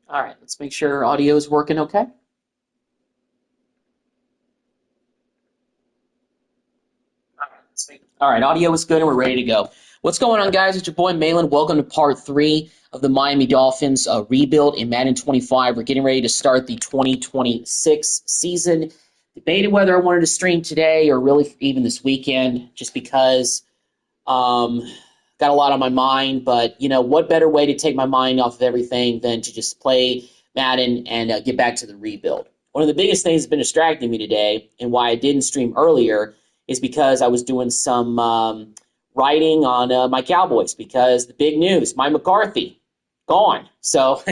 All right, let's make sure audio is working okay. All right, audio is good and we're ready to go. What's going on, guys? It's your boy Malin. Welcome to part 3 of the Miami Dolphins rebuild in Madden 25. We're getting ready to start the 2026 season. Debated whether I wanted to stream today or really even this weekend, just because got a lot on my mind. But you know, what better way to take my mind off of everything than to just play Madden and get back to the rebuild? One of the biggest things that's been distracting me today, and why I didn't stream earlier, is because I was doing some writing on my Cowboys, because the big news, Mike McCarthy, gone. So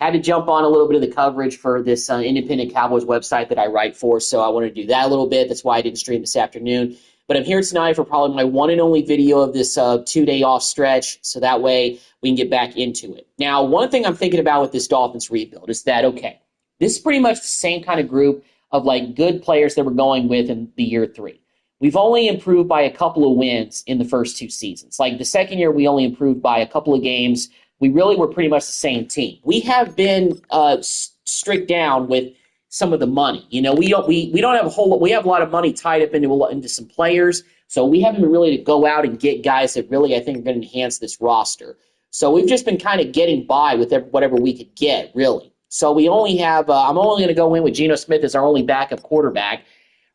had to jump on a little bit of the coverage for this independent Cowboys website that I write for. So I wanted to do that a little bit. That's why I didn't stream this afternoon. But I'm here tonight for probably my one and only video of this 2-day off stretch, so that way we can get back into it. Now, one thing I'm thinking about with this Dolphins rebuild is that, okay, this is pretty much the same kind of group of like good players that we're going with in the year 3. We've only improved by a couple of wins in the first 2 seasons. Like the second year, we only improved by a couple of games. We really were pretty much the same team. We have been strict down with some of the money. You know, we don't have a whole lot. We have a lot of money tied up into some players, so we haven't been really to go out and get guys that really I think are going to enhance this roster. So we've just been kind of getting by with whatever we could get, really. So we only have. I'm only going to go in with Geno Smith as our only backup quarterback.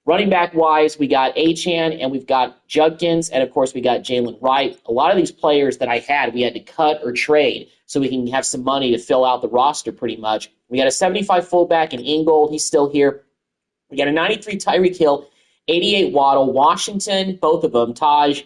Running back wise, we got Achane and we've got Judkins, and of course we got Jalen Wright. A lot of these players that I had, we had to cut or trade so we can have some money to fill out the roster pretty much. We got a 75 fullback in Ingold. He's still here. We got a 93 Tyreek Hill, 88 Waddle, Washington, both of them, Taj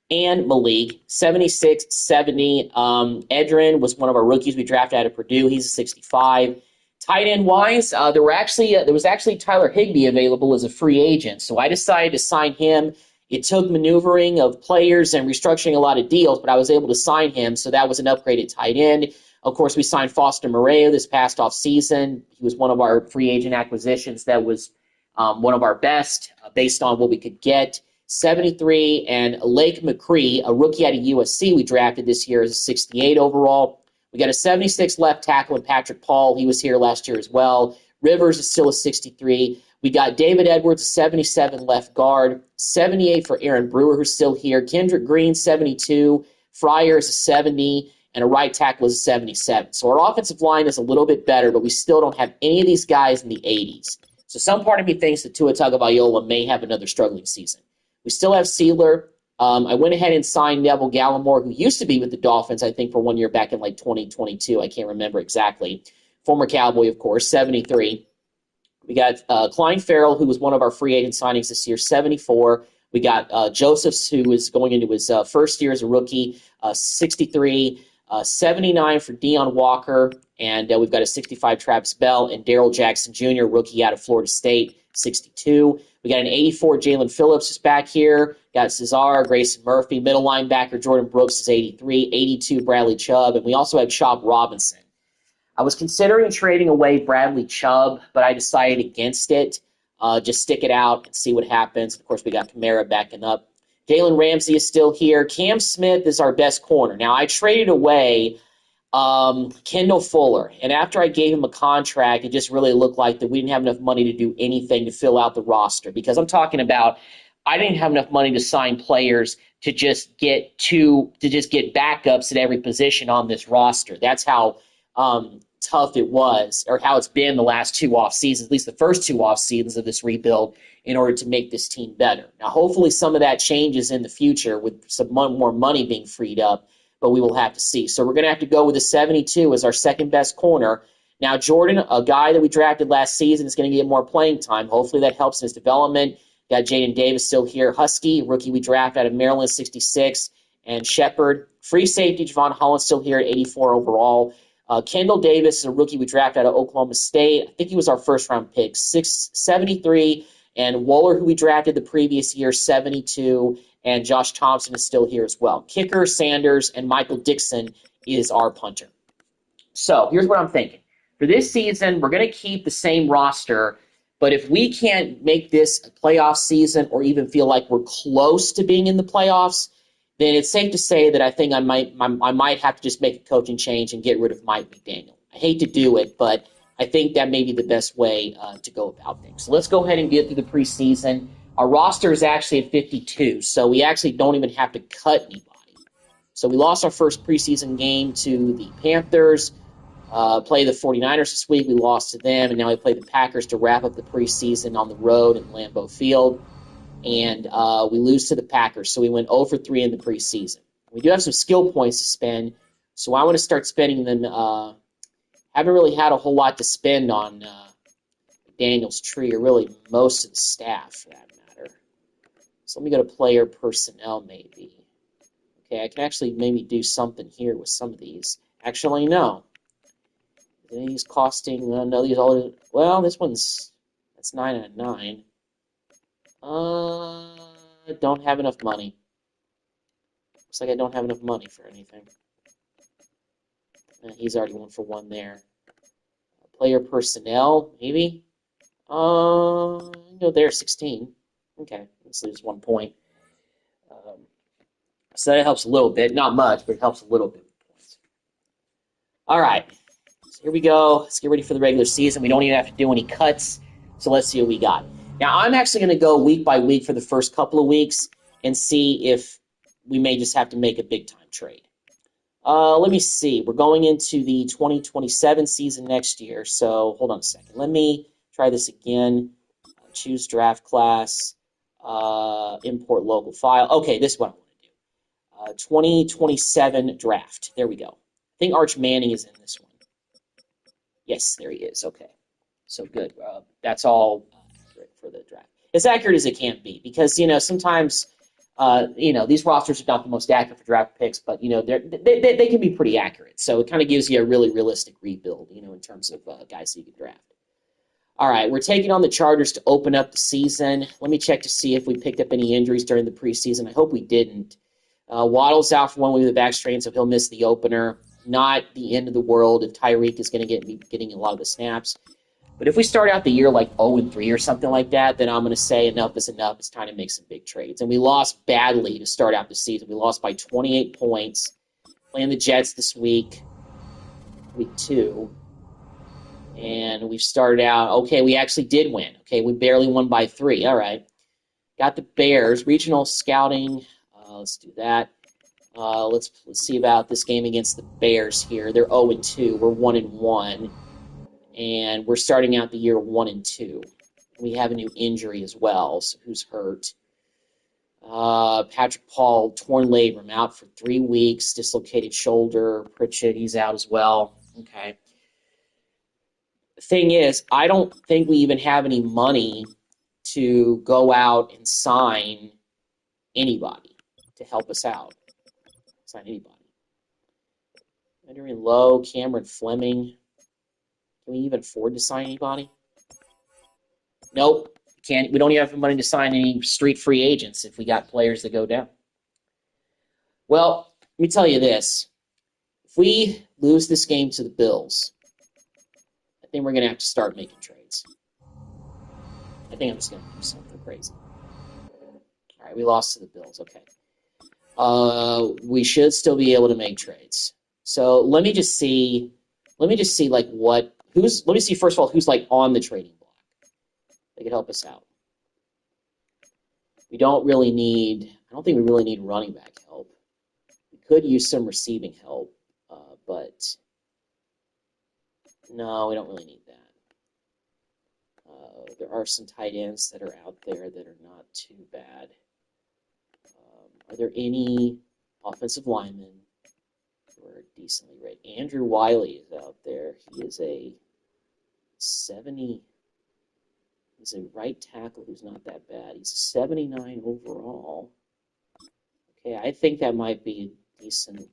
and Malik, 76, 70. Edrin was one of our rookies we drafted out of Purdue. He's a 65. Tight end wise, there was actually Tyler Higbee available as a free agent, so I decided to sign him. It took maneuvering of players and restructuring a lot of deals, but I was able to sign him, so that was an upgraded tight end. Of course, we signed Foster Moreau this past offseason. He was one of our free agent acquisitions that was one of our best based on what we could get. 73, and Lake McCree, a rookie out of USC we drafted this year, as a 68 overall. We got a 76 left tackle in Patrick Paul. He was here last year as well. Rivers is still a 63. We got David Edwards, a 77 left guard. 78 for Aaron Brewer, who's still here. Kendrick Green, 72. Fryer is a 70. And a right tackle is a 77. So our offensive line is a little bit better, but we still don't have any of these guys in the 80s. So some part of me thinks that Tua Tagovailoa may have another struggling season. We still have Sealer. I went ahead and signed Neville Gallimore, who used to be with the Dolphins, I think, for 1 year back in like 2022. I can't remember exactly. Former Cowboy, of course, 73. We got Klein Farrell, who was one of our free agent signings this year, 74. We got Josephs, who is going into his first year as a rookie, 63. 79 for Deion Walker, and we've got a 65 Travis Bell, and Darrell Jackson Jr., rookie out of Florida State, 62. We got an 84 Jalen Phillips is back here. Got Cesar, Grayson Murphy, middle linebacker Jordan Brooks is 83, 82 Bradley Chubb, and we also have Chop Robinson. I was considering trading away Bradley Chubb, but I decided against it. Just stick it out and see what happens. Of course, we got Kamara backing up. Jalen Ramsey is still here. Cam Smith is our best corner. Now, I traded away Kendall Fuller, and after I gave him a contract, it just really looked like that we didn't have enough money to do anything to fill out the roster, because I'm talking about I didn't have enough money to sign players to just get backups at every position on this roster. That's how tough it was, or how it's been the last 2 off seasons, at least the first 2 off seasons of this rebuild, in order to make this team better. Now, hopefully some of that changes in the future with some more money being freed up, but we will have to see. So we're going to have to go with a 72 as our second best corner. Now, Jordan, a guy that we drafted last season, is going to get more playing time. Hopefully that helps in his development. Got Jaden Davis still here. Husky, rookie we drafted out of Maryland, 66. And Shepard, free safety, Javon Holland still here at 84 overall. Kendall Davis is a rookie we drafted out of Oklahoma State. I think he was our first-round pick, 73. And Waller, who we drafted the previous year, 72. And Josh Thompson is still here as well. Kicker, Sanders, and Michael Dixon is our punter. So here's what I'm thinking. For this season, we're going to keep the same roster, but if we can't make this a playoff season or even feel like we're close to being in the playoffs, then it's safe to say that I think I might have to just make a coaching change and get rid of Mike McDaniel. I hate to do it, but I think that may be the best way to go about things. So let's go ahead and get through the preseason. Our roster is actually at 52, so we actually don't even have to cut anybody. So we lost our first preseason game to the Panthers, play the 49ers this week. We lost to them, and now we play the Packers to wrap up the preseason on the road in Lambeau Field. And we lose to the Packers, so we went 0 for 3 in the preseason. We do have some skill points to spend, so I want to start spending them. Haven't really had a whole lot to spend on Daniel's tree, or really most of the staff, for that matter. So let me go to player personnel, maybe. Okay, I can actually maybe do something here with some of these. Actually, no. These costing, no, these all, well, this one's, that's 9 out of 9. Don't have enough money. Looks like I don't have enough money for anything. He's already 1 for 1 there. Player personnel, maybe? No, there, 16. Okay, let's lose 1 point. So that helps a little bit. Not much, but it helps a little bit with points. All right. So here we go. Let's get ready for the regular season. We don't even have to do any cuts. So let's see what we got. Now, I'm actually going to go week by week for the first couple of weeks and see if we may just have to make a big-time trade. Let me see. We're going into the 2027 season next year. So hold on a second. Let me try this again. Choose draft class. Import local file. Okay, this is what I want to do. 2027 draft. There we go. I think Arch Manning is in this one. Yes, there he is. Okay. So good. That's all for the draft. As accurate as it can be, because sometimes these rosters are not the most accurate for draft picks, but they can be pretty accurate. So it kind of gives you a really realistic rebuild, in terms of guys that you can draft. All right, we're taking on the Chargers to open up the season. Let me check to see if we picked up any injuries during the preseason. I hope we didn't. Waddle's out for 1 week with a back strain, so he'll miss the opener. Not the end of the world if Tyreek is going to be getting a lot of the snaps. But if we start out the year like 0-3 or something like that, then I'm going to say enough is enough. It's time to make some big trades. And we lost badly to start out the season. We lost by 28 points. Playing the Jets this week 2. And we've started out, okay, we actually did win. Okay, we barely won by 3. All right. Got the Bears. Regional scouting. Let's do that. Let's see about this game against the Bears here. They're 0-2. We're 1-1. And we're starting out the year 1-2. We have a new injury as well. So who's hurt? Patrick Paul, torn labrum, out for 3 weeks. Dislocated shoulder. Pritchett, he's out as well. Okay. The thing is, I don't think we even have any money to go out and sign anybody to help us out. Sign anybody. Henry Lowe, Cameron Fleming. Can we even afford to sign anybody? Nope. Can't. We don't even have money to sign any street free agents if we got players that go down. Well, let me tell you this. If we lose this game to the Bills, I think we're going to have to start making trades. I think I'm just going to do something crazy. All right, we lost to the Bills. Okay. We should still be able to make trades. So let me just see like let me see first of all who's like on the trading block. They could help us out. I don't think we really need running back help. We could use some receiving help, but no, we don't really need that. There are some tight ends that are out there that are not too bad. Are there any offensive linemen who are decently rated? Andrew Wiley is out there. He is a 70. He's a right tackle who's not that bad. He's a 79 overall. Okay, I think that might be a decent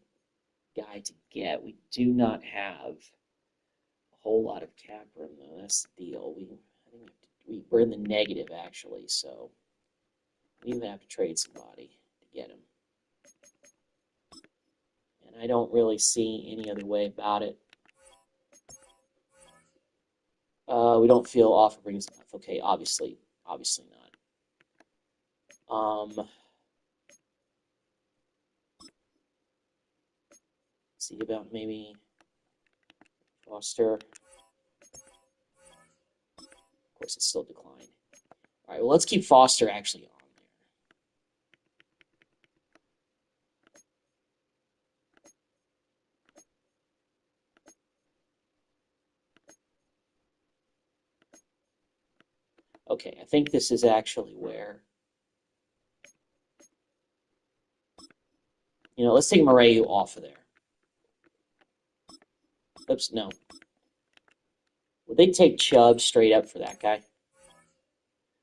guy to get. We do not have a whole lot of cap room, though. That's the deal. We're in the negative, actually, so we even have to trade somebody to get him. And I don't really see any other way about it. We don't feel offer brings enough. Okay, obviously not. See about maybe Foster. Of course, it's still declined. All right, well, let's keep Foster actually on there. Okay, I think this is actually where, let's take Marayu off of there. Oops, no. Would they take Chubb straight up for that guy?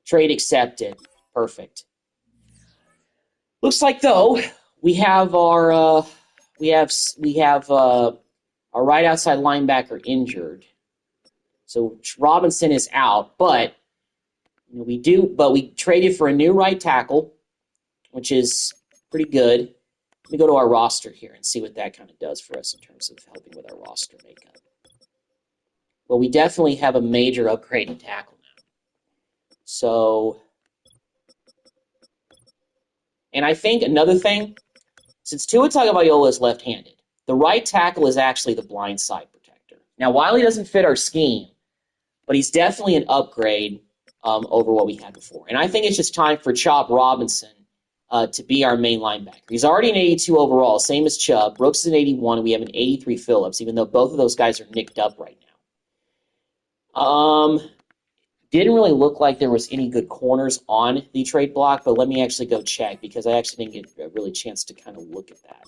Trade accepted. Perfect. Looks like though we have our our right outside linebacker injured. So Robinson is out, but we traded for a new right tackle, which is pretty good. Let me go to our roster here and see what that kind of does for us in terms of helping with our roster makeup. Well, we definitely have a major upgrade in tackle now. So, and I think another thing, since Tua Tagovailoa is left-handed, the right tackle is actually the blind side protector. Now, Wiley doesn't fit our scheme, but he's definitely an upgrade over what we had before. And I think it's just time for Chop Robinson to be our main linebacker. He's already an 82 overall, same as Chubb. Brooks is an 81, and we have an 83 Phillips, even though both of those guys are nicked up right now. Didn't really look like there was any good corners on the trade block, but let me actually go check because I actually didn't get a really chance to kind of look at that.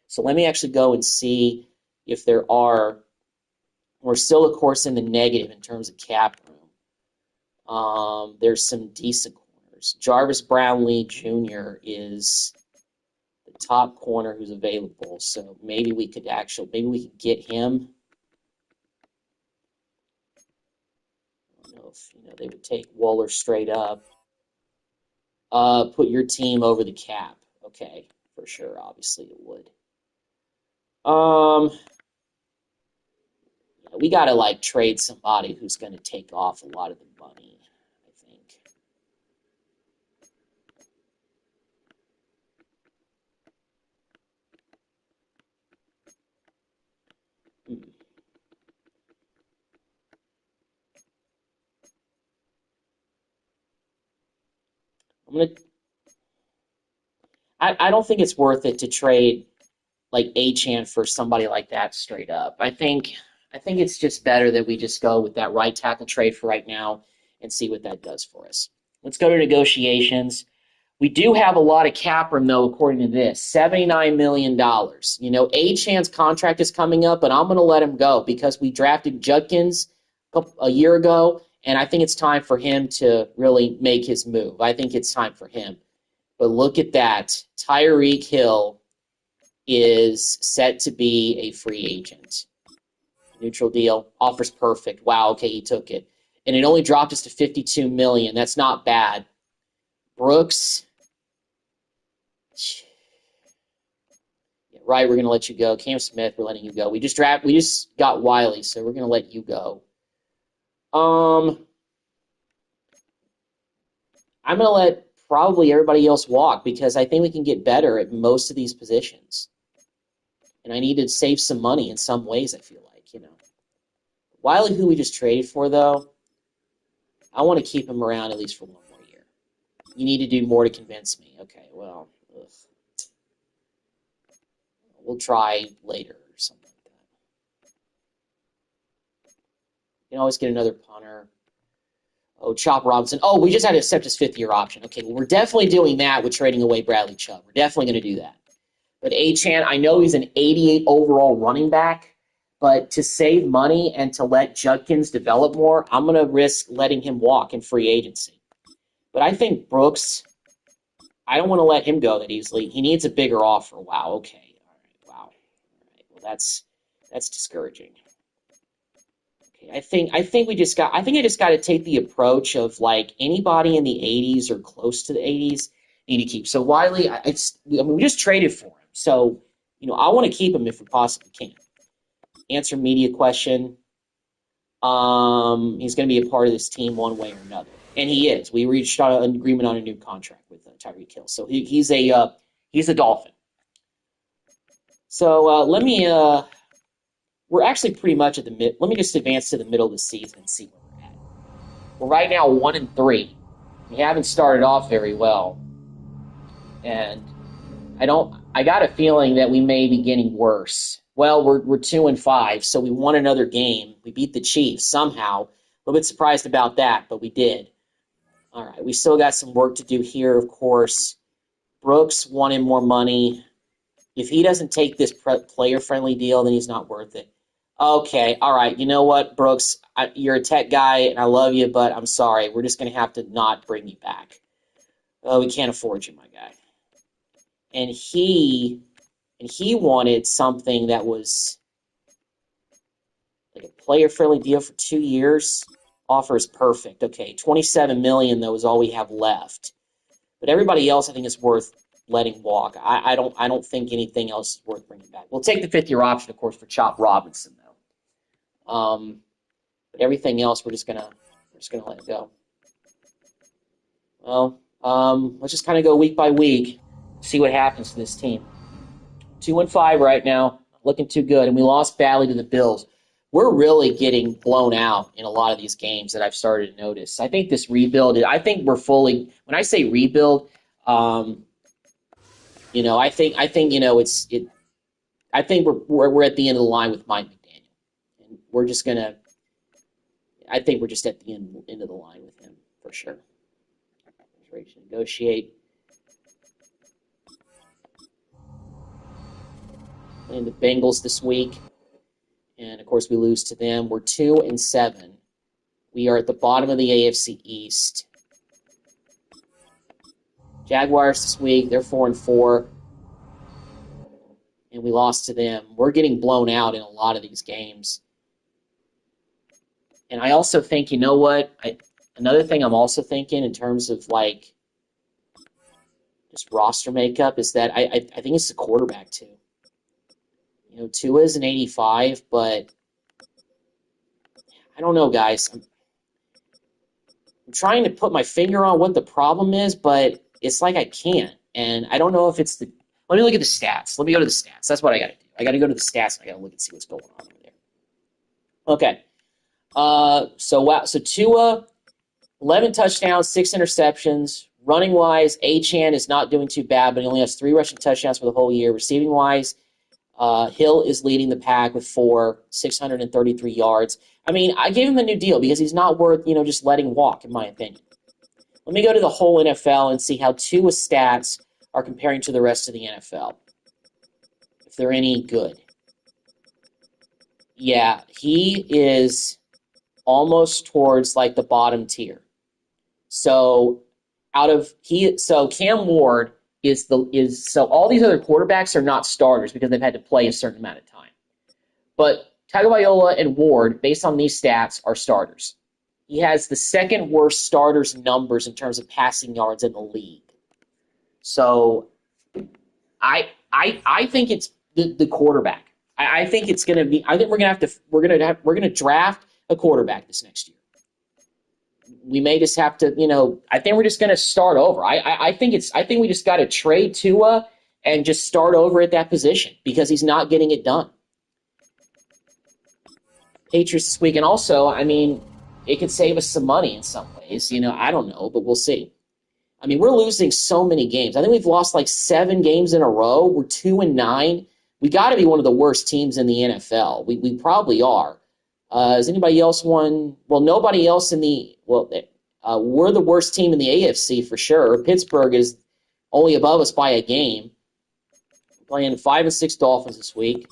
So let me actually go and see if there are. We're still, of course, in the negative in terms of cap room. There's some decent corners. Jarvis Brownlee Jr. is the top corner who's available, so maybe we could get him. I don't know if they would take Waller straight up. Put your team over the cap. Okay, for sure. Obviously, it would. We gotta trade somebody who's gonna take off a lot of the money. I think. I don't think it's worth it to trade Achane for somebody like that straight up. I think it's just better that we just go with that right tackle trade for right now and see what that does for us. Let's go to negotiations. We do have a lot of cap room, though, according to this. $79 million. Achane's contract is coming up, but I'm going to let him go because we drafted Judkins a year ago, and I think it's time for him to really make his move. I think it's time for him. But look at that. Tyreek Hill is set to be a free agent. Neutral deal. Offers perfect. Wow, okay, he took it. And it only dropped us to $52 million. That's not bad. Brooks. Yeah, right, we're going to let you go. Cam Smith, we're letting you go. We just got Wiley, so we're going to let you go. I'm going to let probably everybody else walk because I think we can get better at most of these positions. And I need to save some money in some ways, I feel like, Wiley, who we just traded for, though, I want to keep him around at least for one more year. You need to do more to convince me. Okay, well, we'll try later or something like that. You can always get another punter. Oh, Chop Robinson. Oh, we just had to accept his fifth-year option. Okay, well, we're definitely doing that with trading away Bradley Chubb. We're definitely going to do that. But Achane, I know he's an 88 overall running back, but to save money and to let Judkins develop more, I'm going to risk letting him walk in free agency. But I think Brooks, I don't want to let him go that easily. He needs a bigger offer. Wow, okay. All right, wow. All right, well, that's discouraging. Okay, I think I just got to take the approach of anybody in the 80s or close to the 80s need to keep. So Wiley, we just traded for him. So, I want to keep him if we possibly can. Answer media question. He's going to be a part of this team one way or another, and he is. We reached an agreement on a new contract with Tyreek Hill, so he's a Dolphin. So let me we're actually pretty much at the mid. Let me just advance to the middle of the season and see where we're at. We're right now 1-3. We haven't started off very well, and I got a feeling that we may be getting worse. Well, we're 2-5, so we won another game. We beat the Chiefs somehow. A little bit surprised about that, but we did. All right, we still got some work to do here, of course. Brooks wanted more money. If he doesn't take this player-friendly deal, then he's not worth it. Okay, all right. You know what, Brooks? You're a tech guy, and I love you, but I'm sorry. We're just going to have to not bring you back. Oh, we can't afford you, my guy. And he wanted something that was like a player-friendly deal for 2 years. Offer is perfect. Okay, $27 million though is all we have left. But everybody else, I think, is worth letting walk. I don't think anything else is worth bringing back. We'll take the 5th-year option, of course, for Chop Robinson though. But everything else, we're just gonna let it go. Well, let's just kind of go week by week, see what happens to this team. 2-5 right now, looking too good, and we lost badly to the Bills. We're really getting blown out in a lot of these games that I've started to notice. I think this rebuild, I think we're fully. When I say rebuild, I think I think we're at the end of the line with Mike McDaniel, and we're just gonna. I think we're just at the end of the line with him for sure. He's ready to negotiate. Playing the Bengals this week, and of course we lose to them. We're 2-7. We are at the bottom of the AFC East. Jaguars this week, they're 4-4, and we lost to them. We're getting blown out in a lot of these games. And I also think, you know what? Another thing I'm also thinking in terms of like just roster makeup is that I think it's the quarterback too. You know, Tua is an 85, but I don't know, guys. I'm trying to put my finger on what the problem is, but it's like I can't. And I don't know if it's the. Let me look at the stats. Let me go to the stats. That's what I got to do. I got to go to the stats and I got to look and see what's going on over there. Okay. So Tua, 11 touchdowns, 6 interceptions. Running wise, Achane is not doing too bad, but he only has 3 rushing touchdowns for the whole year. Receiving wise, Hill is leading the pack with 633 yards. I mean, I gave him a new deal because he's not worth, just letting walk, in my opinion. Let me go to the whole NFL and see how Tua's stats are comparing to the rest of the NFL. If they're any good. Yeah, he is almost towards like the bottom tier. So Cam Ward so all these other quarterbacks are not starters because they've had to play a certain amount of time. But Tagovailoa and Ward, based on these stats, are starters. He has the second worst starters numbers in terms of passing yards in the league. So I think it's the quarterback. I think it's going to be. I think we're going to draft a quarterback this next year. We may just have to, I think we're just going to start over. I think we just got to trade Tua and just start over at that position because he's not getting it done. Patriots this week, and also, I mean, it could save us some money in some ways. I don't know, but we'll see. I mean, we're losing so many games. I think we've lost like 7 games in a row. We're 2-9. We got to be one of the worst teams in the NFL. We probably are. Has anybody else won? Well, nobody else in the – we're the worst team in the AFC for sure. Pittsburgh is only above us by a game. We're playing 5-6 Dolphins this week.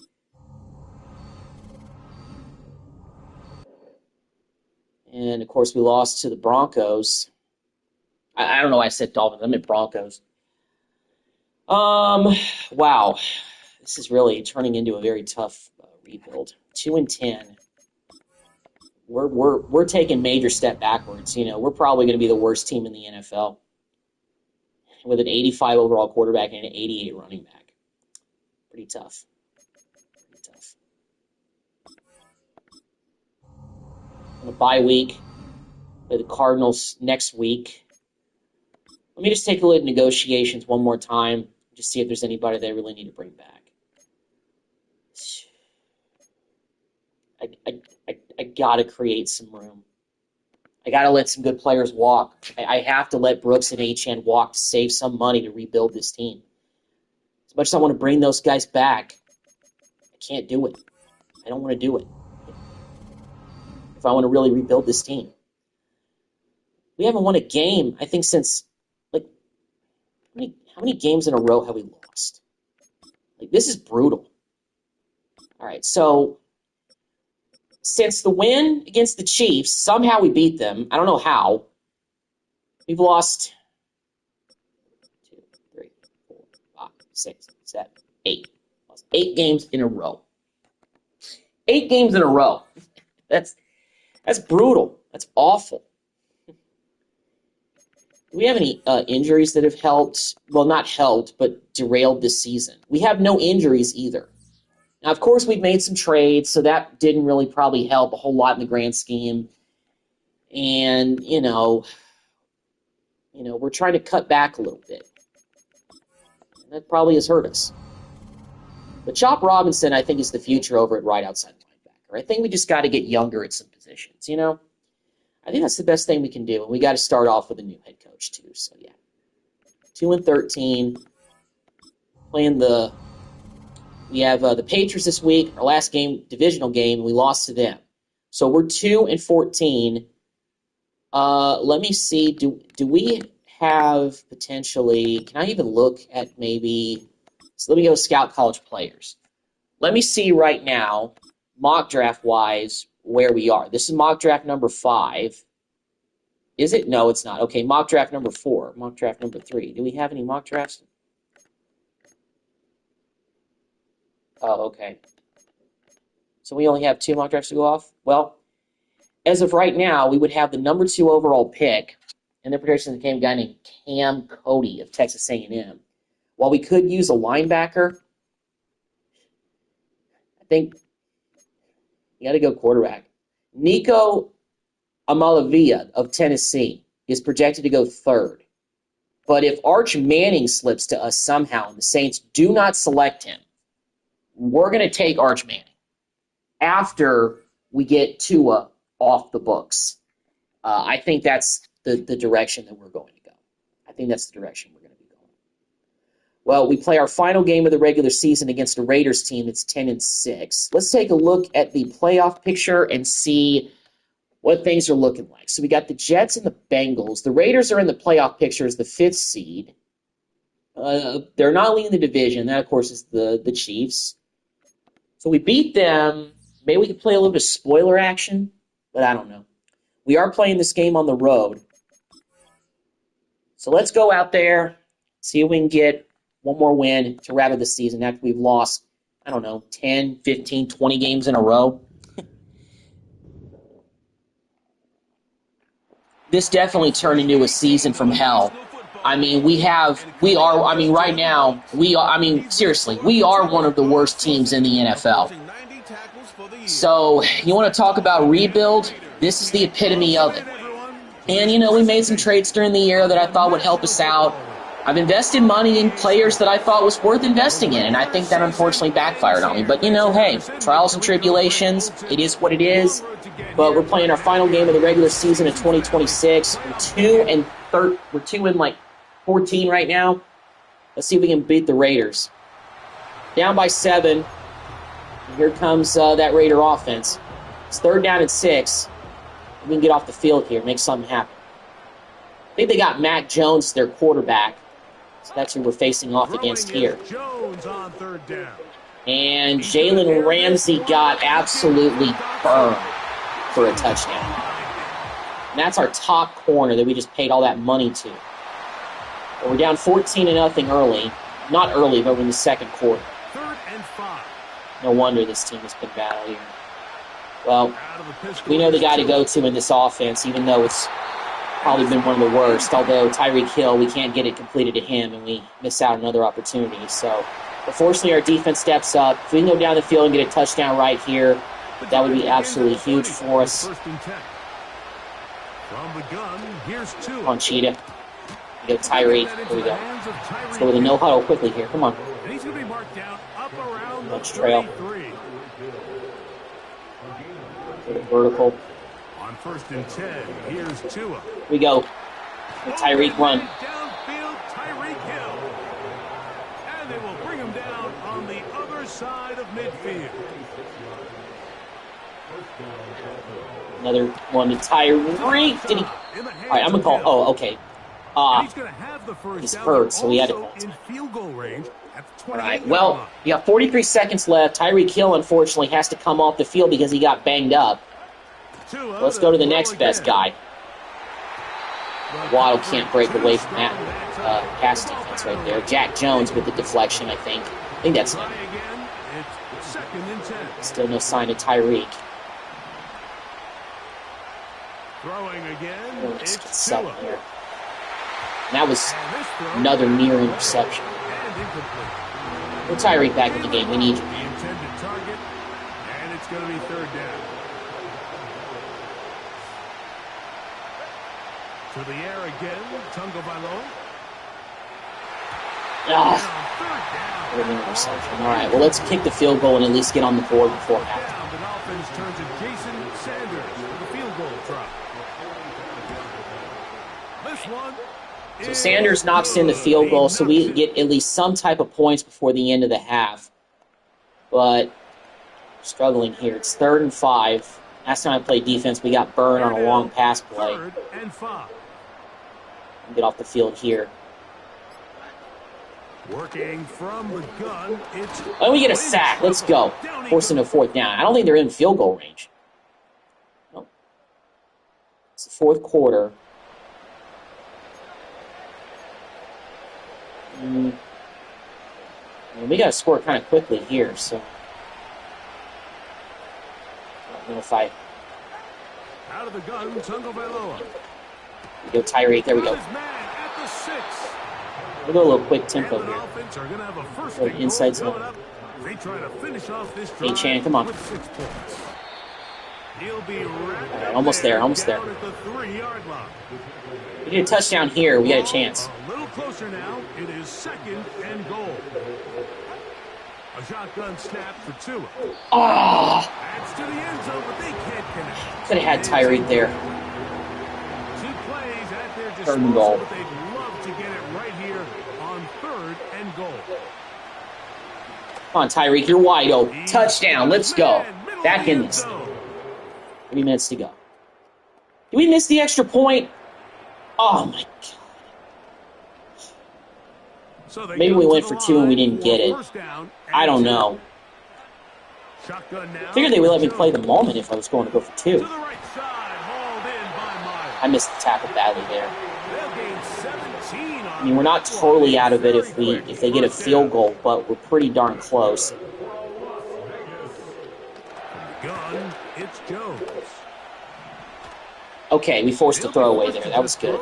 And, of course, we lost to the Broncos. I don't know why I said Dolphins. I meant Broncos. Wow. This is really turning into a very tough rebuild. 2-10. We're taking major step backwards. We're probably going to be the worst team in the NFL with an 85 overall quarterback and an 88 running back. Pretty tough. On a bye week, play the Cardinals next week. Let me just take a look at negotiations one more time, just see if there's anybody they really need to bring back. I got to create some room. I got to let some good players walk. I have to let Brooks and Achane walk to save some money to rebuild this team. As much as I want to bring those guys back, I can't do it. I don't want to do it. If I want to really rebuild this team. We haven't won a game, I think, since, like, how many games in a row have we lost? Like, this is brutal. All right, so since the win against the Chiefs, somehow we beat them. I don't know how. We've lost 2, 3, 4, 5, 6, 7, 8. Lost 8 games in a row. 8 games in a row. That's brutal. That's awful. Do we have any injuries that have helped? Well, not helped, but derailed this season. We have no injuries either. Now, of course, we've made some trades, so that didn't really probably help a whole lot in the grand scheme. And, we're trying to cut back a little bit. And that probably has hurt us. But Chop Robinson, I think, is the future over at right outside linebacker. I think we just got to get younger at some positions, I think that's the best thing we can do. And we got to start off with a new head coach, too. So, yeah. 2-13. Playing we have the Patriots this week. Our last game, divisional game, we lost to them. So we're 2-14. Let me see. Do we have potentially? Can I even look at maybe? So let me go scout college players. Let me see right now, mock draft wise, where we are. This is mock draft number 5. Is it? No, it's not. Okay, mock draft number 4. Mock draft number 3. Do we have any mock drafts? Oh, okay. So we only have 2 mock drafts to go off? Well, as of right now, we would have the number 2 overall pick, and the prediction came a guy named Cam Cody of Texas A&M. While we could use a linebacker, I think you got to go quarterback. Nico Amalavia of Tennessee is projected to go 3rd. But if Arch Manning slips to us somehow and the Saints do not select him, we're going to take Arch Manning after we get Tua off the books. I think that's the direction that we're going to go. I think that's the direction we're going to be going. Well, we play our final game of the regular season against a Raiders team that's 10-6. Let's take a look at the playoff picture and see what things are looking like. So we got the Jets and the Bengals. The Raiders are in the playoff picture as the 5th seed. They're not leading the division. That, of course, is the Chiefs. So we beat them. Maybe we could play a little bit of spoiler action, but I don't know. We are playing this game on the road. So let's go out there, see if we can get one more win to wrap up the season after we've lost, 10, 15, 20 games in a row. This definitely turned into a season from hell. Seriously, we are one of the worst teams in the NFL. So, you want to talk about rebuild? This is the epitome of it. And, we made some trades during the year that I thought would help us out. I've invested money in players that I thought was worth investing in, and I think that unfortunately backfired on me. But, hey, trials and tribulations, it is what it is. But we're playing our final game of the regular season in 2026. We're 2-14 right now. Let's see if we can beat the Raiders. Down by 7. And here comes that Raider offense. It's 3rd down and 6. We can get off the field here, make something happen. I think they got Mac Jones, their quarterback. So that's who we're facing off against here. And Jalen Ramsey got absolutely burned for a touchdown. And that's our top corner that we just paid all that money to. But we're down 14-0 early. Not early, but we're in the second quarter. No wonder this team has been bad all year. Well, we know the guy to go to in this offense, even though it's probably been one of the worst. Although Tyreek Hill, we can't get it completed to him, and we miss out on another opportunity. So, but fortunately, our defense steps up. If we can go down the field and get a touchdown right here, that would be absolutely huge for us. Come on, Cheetah. We go Tyreek. Here we go. Let's go with a no-huddle quickly here. Come on. Much trail. With a vertical. On 1st and 10, here's Tua. Here we go. Tyreek run. Downfield, Tyreek Hill. And they will bring him down on the other side of midfield. Another one to Tyreek. Did he? All right, I'm going to call. Oh, okay. He's hurt, so he had to call it. All right, well, we got 43 seconds left. Tyreek Hill, unfortunately, has to come off the field because he got banged up. Let's go to the next best guy. Waddle can't break away from that pass defense right there. Jack Jones with the deflection, I think. I think that's him. Still no sign of Tyreek. Throwing again. It's there. And that was another near interception. Put Tyreek back in the game. We need you. Intended target, and it's going to be 3rd down. To the air again, Tungo Bailoa. Interception. All right, well, let's kick the field goal and at least get on the board before halftime. The Dolphins turn to Jason Sanders for the field goal try. This one. So Sanders knocks in the field goal, so we get at least some type of points before the end of the half. But struggling here. It's 3rd and 5. Last time I played defense, we got burned on a long pass play. 3rd and 5. Get off the field here. Working from the gun. And we get a sack. Let's go. Forcing a 4th down. I don't think they're in field goal range. No. It's the 4th quarter. We got to score kind of quickly here, so I don't know if I. Out of the gun, Tungo Bailoa. We go Tyreek. There we go. We'll go a little quick tempo here. Go inside zone. Hey, Chan, come on. Right, almost there. Almost there. We get a touchdown here. We got a chance. A little closer now. It is 2nd and goal. A shotgun snap for Tua. Oh! Adds to the end zone, but they can't connect. Could have had Tyreek there. 2 plays at their 3rd and goal. disposal, but they'd love to get it right here on 3rd and goal. Come on, Tyreek. You're wide open. Touchdown. Let's go. Back in this. 3 minutes to go. Did we miss the extra point? Oh, my God. Maybe we went for 2 and we didn't get it. I don't know. Figured they would let me play the moment if I was going to go for 2. I missed the tackle badly there. I mean, we're not totally out of it if they get a field goal, but we're pretty darn close. Gun, it's Jones. Okay, we forced a throwaway there. That was good.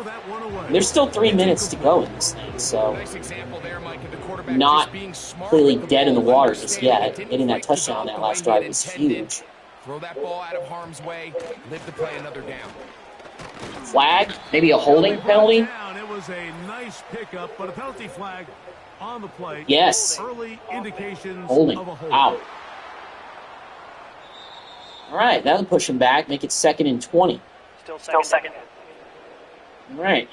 There's still 3 minutes to go in this thing, so not completely dead in the water just yet. Getting that touchdown on that last drive was huge. Throw that ball out of harm's way, live to play another down. Flag? Maybe a holding penalty? It was a nice pickup, but a penalty flag on the play. Yes. Early indications Holding. of a hold. Out. All right, that'll push him back, make it 2nd and 20. Still second. All right.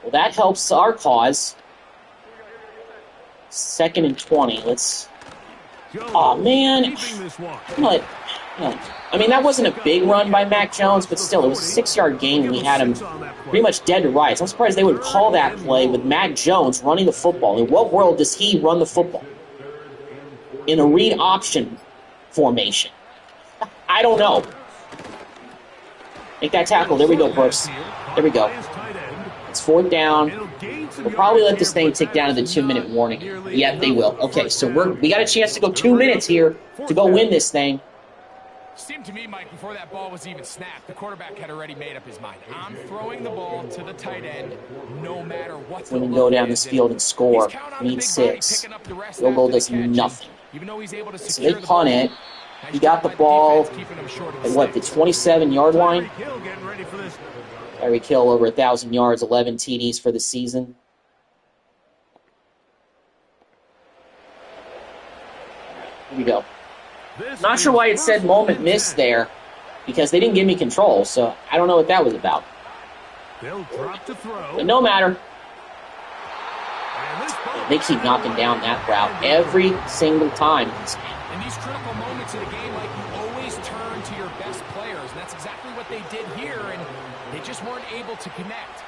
Well, that helps our cause. 2nd and 20. Let's. Oh man. I mean, that wasn't a big run by Mac Jones, but still, it was a 6-yard gain. We had him pretty much dead to rights. I'm surprised they would call that play with Mac Jones running the football. In what world does he run the football? In a read option formation. I don't know. Make that tackle. There we go, Brooks. There we go. It's 4th down. We'll probably let this thing tick down to the 2-minute warning. Yep, they will. Okay, so we got a chance to go 2 minutes here to go win this thing. Seemed to me, Mike, before that ball was even snapped, the quarterback had already made up his mind. I'm throwing the ball to the tight end, no matter what. We can go down this field and score. We need 6. Field goal does nothing. So they punt it. He got the ball at, what, the 27-yard line? Tyreek Hill over 1,000 yards, 11 TDs for the season. Here we go. Not sure why it said moment missed there. because they didn't give me control. So I don't know what that was about. They'll drop to throw. But no matter. They keep knocking down that route every single time. In these critical moments of the game, like, you always turn to your best players, and that's exactly what they did here, and they just weren't able to connect.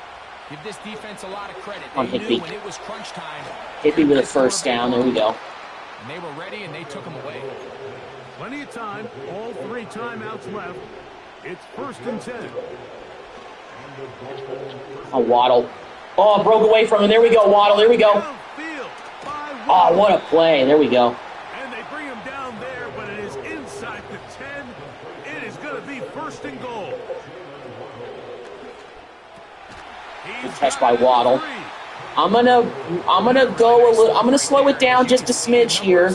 Give this defense a lot of credit. They knew when it was crunch time. Higbee with a first down. There we go. And they were ready, and they took them away. Plenty of time. All 3 timeouts left. It's 1st and 10. Oh, Waddle. Oh, broke away from him. There we go, Waddle. There we go. Oh, what a play. There we go. And they bring him down there, but it is inside the 10. It is going to be 1st and goal. Good catch by Waddle. I'm gonna go a little. I'm gonna slow it down just a smidge here,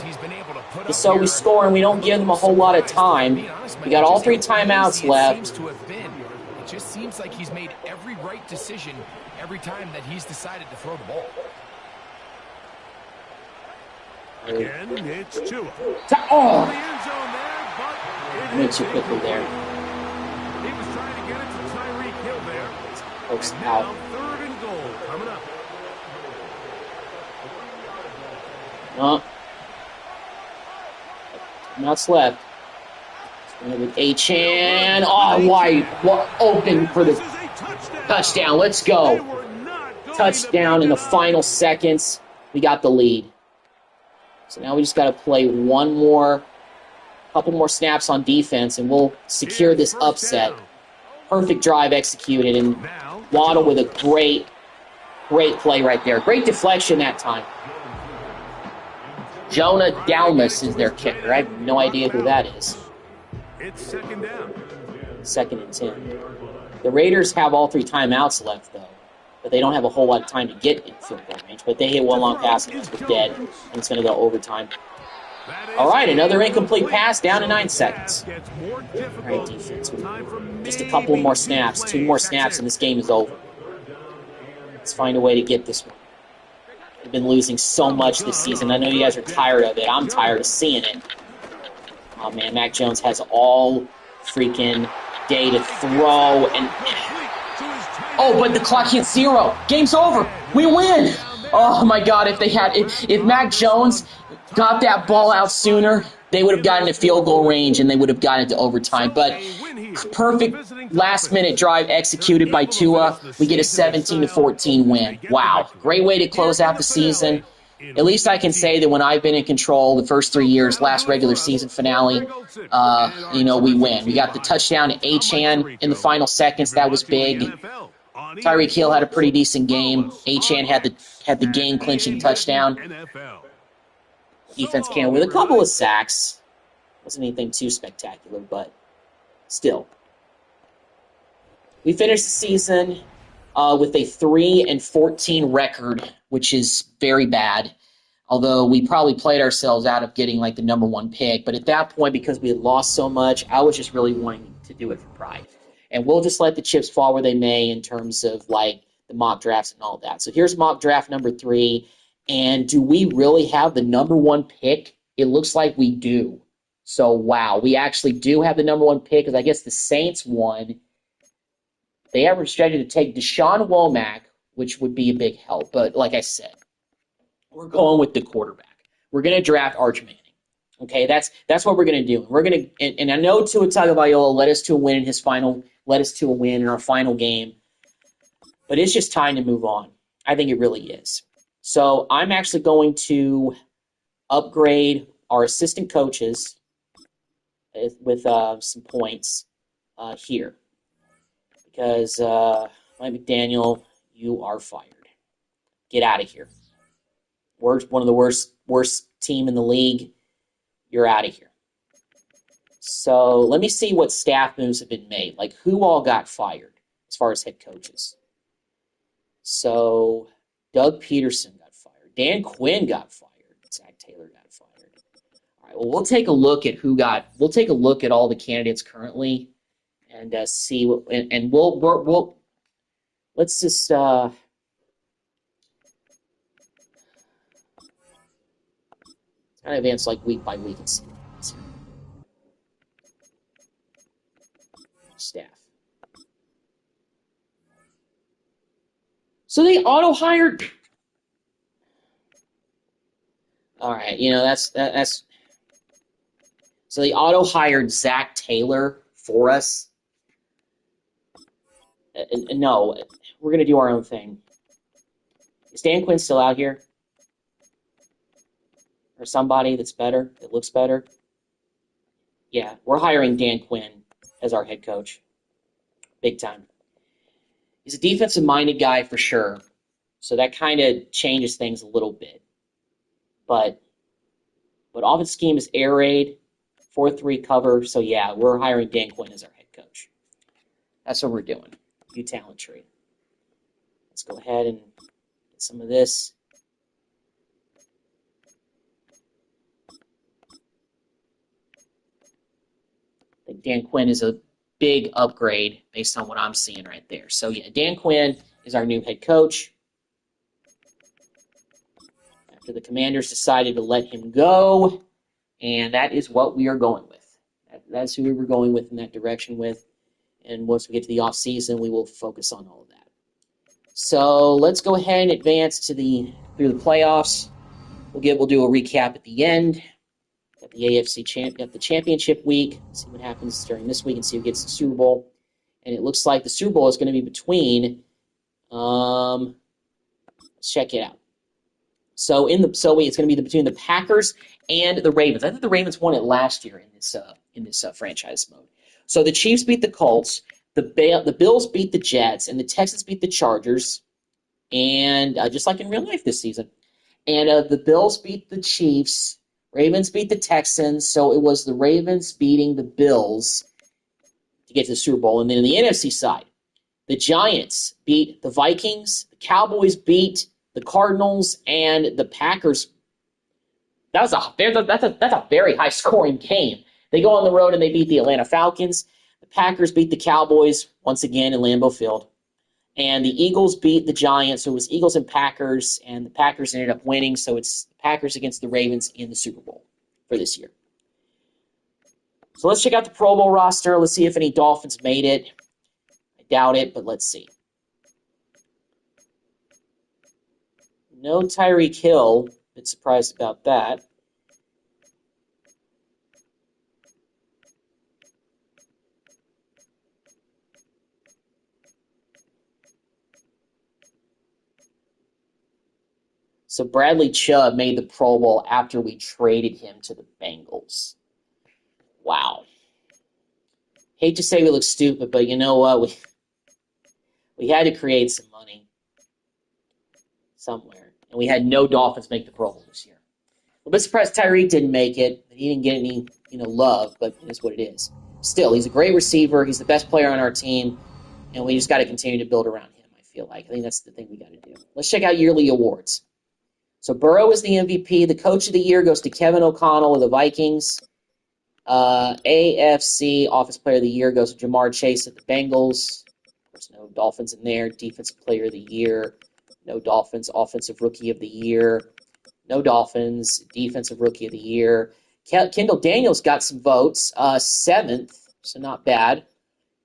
just so we score and we don't give them a whole lot of time. We got all 3 timeouts left. It just seems like he's made every right decision every time that he's decided to throw the ball. Again, it's Tua. Oh! The end zone there, but I went too quickly there. he was trying to get it to Tyreek Hill there. Post And out. now 3rd and goal coming up. Timeouts left. With Achane. Oh, wide. Open for the touchdown. Let's go. Touchdown in the final seconds. We got the lead. So now we just got to play couple more snaps on defense, and we'll secure this upset. Perfect drive executed, and Waddle with a great play right there. Great deflection that time. Jonah Dalmas is their kicker. I have no idea who that is. It's 2nd down. 2nd and 10. The Raiders have all 3 timeouts left, though. But they don't have a whole lot of time to get in field goal range. But they hit one long pass and we're dead. And it's going to go overtime. All right, another incomplete pass down to 9 seconds. All right, defense. Just a couple more snaps. 2 more snaps and this game is over. Let's find a way to get this one. We've been losing so much this season. I know you guys are tired of it. I'm tired of seeing it. Oh, man, Mac Jones has all freaking day to throw. And oh, but the clock hits 0. Game's over. We win. Oh, my God, if Mac Jones got that ball out sooner, they would have gotten to field goal range and they would have gotten to overtime. But perfect last-minute drive executed by Tua. We get a 17-14 win. Wow. Great way to close out the season. At least I can say that when I've been in control the first 3 years, last regular season finale, we win. We got the touchdown to Achane in the final seconds. That was big. Tyreek Hill had a pretty decent game. Achane had the game-clinching touchdown. Defense came with a couple of sacks. Wasn't anything too spectacular, but still. We finished the season with a 3-14 record, which is very bad. Although we probably played ourselves out of getting like the number 1 pick. But at that point, because we had lost so much, I was just really wanting to do it for pride. And we'll just let the chips fall where they may in terms of like the mock drafts and all that. So here's mock draft number 3. And do we really have the number 1 pick? It looks like we do. So, wow, we actually do have the number 1 pick because I guess the Saints won. They have restricted to take Deshaun Womack, which would be a big help. But like I said, we're going with the quarterback. We're going to draft Arch Manning. Okay, that's what we're going to do. We're going to, and I know Tua Tagovailoa led us to a win in our final game. But it's just time to move on. I think it really is. So I'm actually going to upgrade our assistant coaches with some points here. Because Mike McDaniel, you are fired. Get out of here. We're one of the worst team in the league. You're out of here. So let me see what staff moves have been made. Like who all got fired as far as head coaches. So Doug Peterson got fired. Dan Quinn got fired. Zach Taylor got fired. All right. Well, we'll take a look at all the candidates currently, and see what. And we'll let's just. Kind of advance like week by week and see. So they auto-hired... All right, you know, that's... So they auto-hired Zach Taylor for us. No, we're going to do our own thing. Is Dan Quinn still out here? Or somebody that's better, that looks better? Yeah, we're hiring Dan Quinn as our head coach. Big time. He's a defensive-minded guy for sure. So that kind of changes things a little bit. But offense scheme is air raid, 4-3 cover. So yeah, we're hiring Dan Quinn as our head coach. That's what we're doing. New talent tree. Let's go ahead and get some of this. I think Dan Quinn is a big upgrade based on what I'm seeing right there. So yeah, Dan Quinn is our new head coach. After the Commanders decided to let him go, and that is what we are going with. That's who we were going with in that direction with. And once we get to the offseason, we will focus on all of that. So let's go ahead and advance to through the playoffs. We'll do a recap at the end. Got the AFC got the championship week. See what happens during this week and see who gets the Super Bowl. And it looks like the Super Bowl is going to be between. Let's check it out. So it's going to be between the Packers and the Ravens. I think the Ravens won it last year in this franchise mode. So the Chiefs beat the Colts, the Bills beat the Jets, and the Texans beat the Chargers, and just like in real life this season. And the Bills beat the Chiefs, Ravens beat the Texans. So it was the Ravens beating the Bills to get to the Super Bowl. And then on the NFC side, the Giants beat the Vikings, the Cowboys beat the Cardinals, and the Packers. That's a very high scoring game. They go on the road and they beat the Atlanta Falcons. The Packers beat the Cowboys once again in Lambeau Field. And the Eagles beat the Giants. So it was Eagles and Packers, and the Packers ended up winning. So it's the Packers against the Ravens in the Super Bowl for this year. So let's check out the Pro Bowl roster. Let's see if any Dolphins made it. I doubt it, but let's see. No Tyreek Hill. Bit surprised about that. So Bradley Chubb made the Pro Bowl after we traded him to the Bengals. Wow. Hate to say we look stupid, but you know what? We had to create some money somewhere. And we had no Dolphins make the Pro Bowl this year. A bit surprised Tyreek didn't make it. He didn't get any, love, but it is what it is. Still, he's a great receiver. He's the best player on our team, and we just got to continue to build around him, I feel like. I think that's the thing we got to do. Let's check out yearly awards. So Burrow is the MVP. The Coach of the Year goes to Kevin O'Connell of the Vikings. AFC Offensive Player of the Year goes to Jamar Chase of the Bengals. Of course, no Dolphins in there. Defensive Player of the Year, no Dolphins. Offensive Rookie of the Year, no Dolphins. Defensive Rookie of the Year. Kendall Daniels got some votes. 7th, so not bad.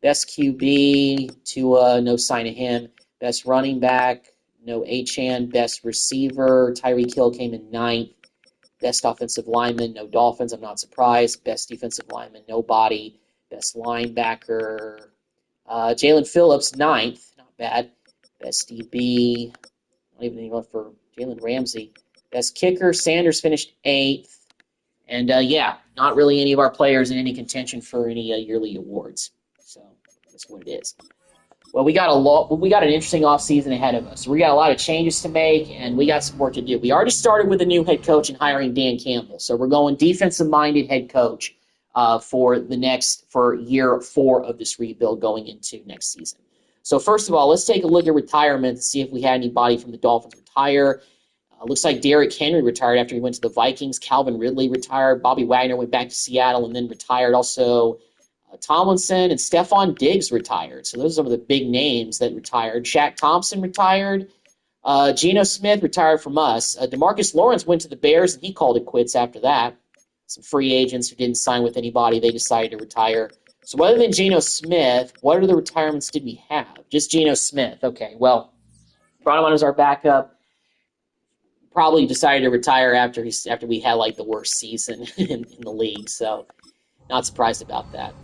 Best QB, Tua, no sign of him. Best running back, no Achane. Best receiver, Tyreek Hill came in 9th. Best offensive lineman, no Dolphins. I'm not surprised. Best defensive lineman, nobody. Best linebacker, Jalen Phillips, 9th. Not bad. Best DB, not even anyone for Jalen Ramsey. Best kicker, Sanders finished 8th. And, not really any of our players in any contention for any yearly awards. So that's what it is. Well, we got an interesting offseason ahead of us. We got a lot of changes to make, and we got some work to do. We already started with a new head coach and hiring Dan Campbell. So we're going defensive-minded head coach for year 4 of this rebuild going into next season. So first of all, let's take a look at retirement and see if we had anybody from the Dolphins retire. Looks like Derrick Henry retired after he went to the Vikings. Calvin Ridley retired. Bobby Wagner went back to Seattle and then retired. Also, Tomlinson and Stephon Diggs retired. So those are some of the big names that retired. Shaq Thompson retired. Geno Smith retired from us. DeMarcus Lawrence went to the Bears, and he called it quits after that. Some free agents who didn't sign with anybody, they decided to retire. So other than Geno Smith, what other retirements did we have? Just Geno Smith. Okay, well, Brought him on as our backup. Probably decided to retire after we had like the worst season in the league. So not surprised about that.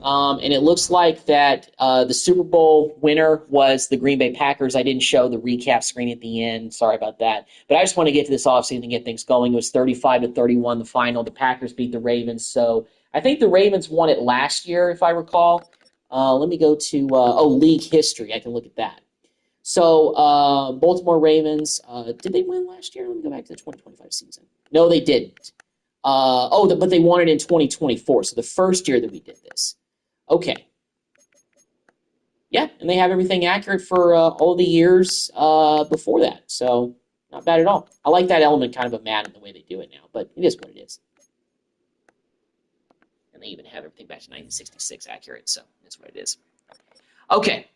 And it looks like that the Super Bowl winner was the Green Bay Packers. I didn't show the recap screen at the end. Sorry about that. But I just want to get to this offseason and get things going. It was 35-31, the final. The Packers beat the Ravens. So I think the Ravens won it last year, if I recall. Let me go to league history. I can look at that. So Baltimore Ravens, did they win last year? Let me go back to the 2025 season. No, they didn't. But they won it in 2024. So the first year that we did this. Okay. Yeah, and they have everything accurate for all the years before that. So not bad at all. I like that element kind of a Madden the way they do it now, but it is what it is. And they even have everything back to 1966 accurate, so that's what it is. Okay.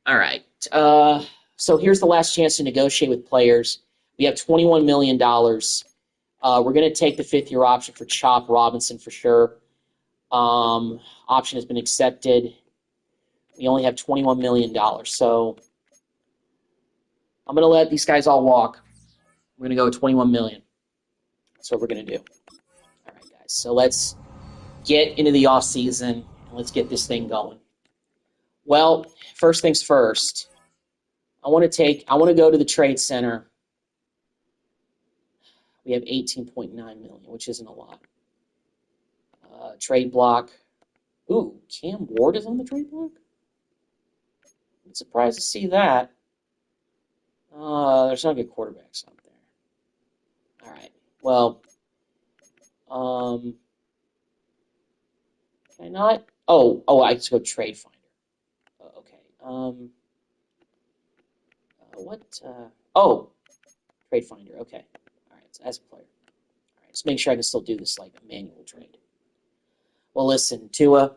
All right. So here's the last chance to negotiate with players. We have $21 million. We're going to take the fifth-year option for Chop Robinson for sure. Option has been accepted. We only have $21 million. So I'm going to let these guys all walk. We're going to go with $21 million. That's what we're going to do. All right, guys. So let's get into the offseason and let's get this thing going. Well, first things first. I want to go to the trade center. We have 18.9 million, which isn't a lot. Trade block. Ooh, Cam Ward is on the trade block? I'm surprised to see that. There's not good quarterbacks out there. All right. Well, can I not? Oh, I just go trade finder. Okay. Trade finder. Okay. All right. So as a player. All right. Just make sure I can still do this like a manual trade. Well, listen, Tua.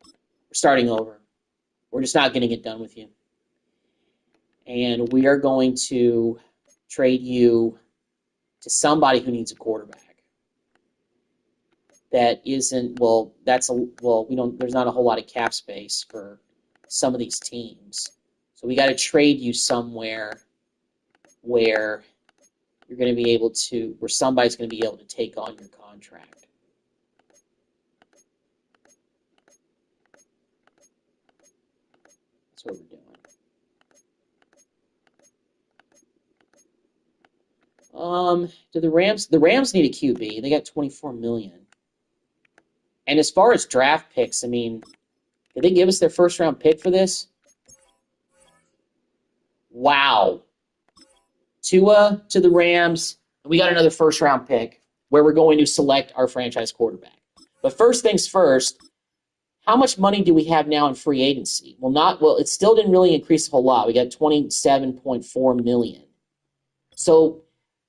We're starting over. We're just not going to get done with you. And we are going to trade you to somebody who needs a quarterback. That isn't, there's not a whole lot of cap space for some of these teams. So we got to trade you somewhere where you're going to be able to, where somebody's going to be able to take on your contract. That's what we're doing. Do the Rams need a QB? They got 24 million. And as far as draft picks, I mean, did they give us their first round pick for this? Wow. Tua to the Rams. We got another first round pick where we're going to select our franchise quarterback. But first things first, how much money do we have now in free agency? It still didn't really increase a whole lot. We got 27.4 million. So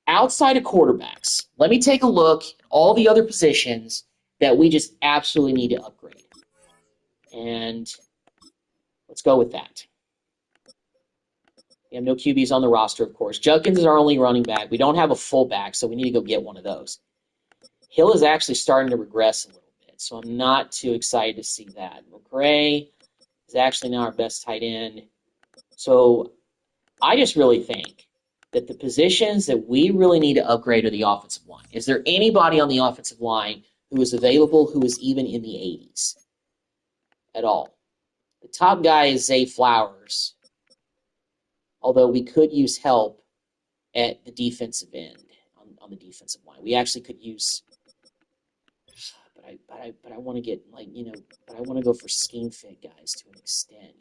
outside of quarterbacks, let me take a look at all the other positions that we just absolutely need to upgrade. And let's go with that. We have no QBs on the roster, of course. Judkins is our only running back. We don't have a fullback, so we need to go get one of those. Hill is actually starting to regress a little bit, so I'm not too excited to see that. McRae is actually now our best tight end. So I just really think that the positions that we really need to upgrade are the offensive line. Is there anybody on the offensive line who is available who is even in the 80s at all? The top guy is Zay Flowers, although we could use help at the defensive end on the defensive line. We actually could use, but I want to get but I want to go for scheme fit guys to an extent.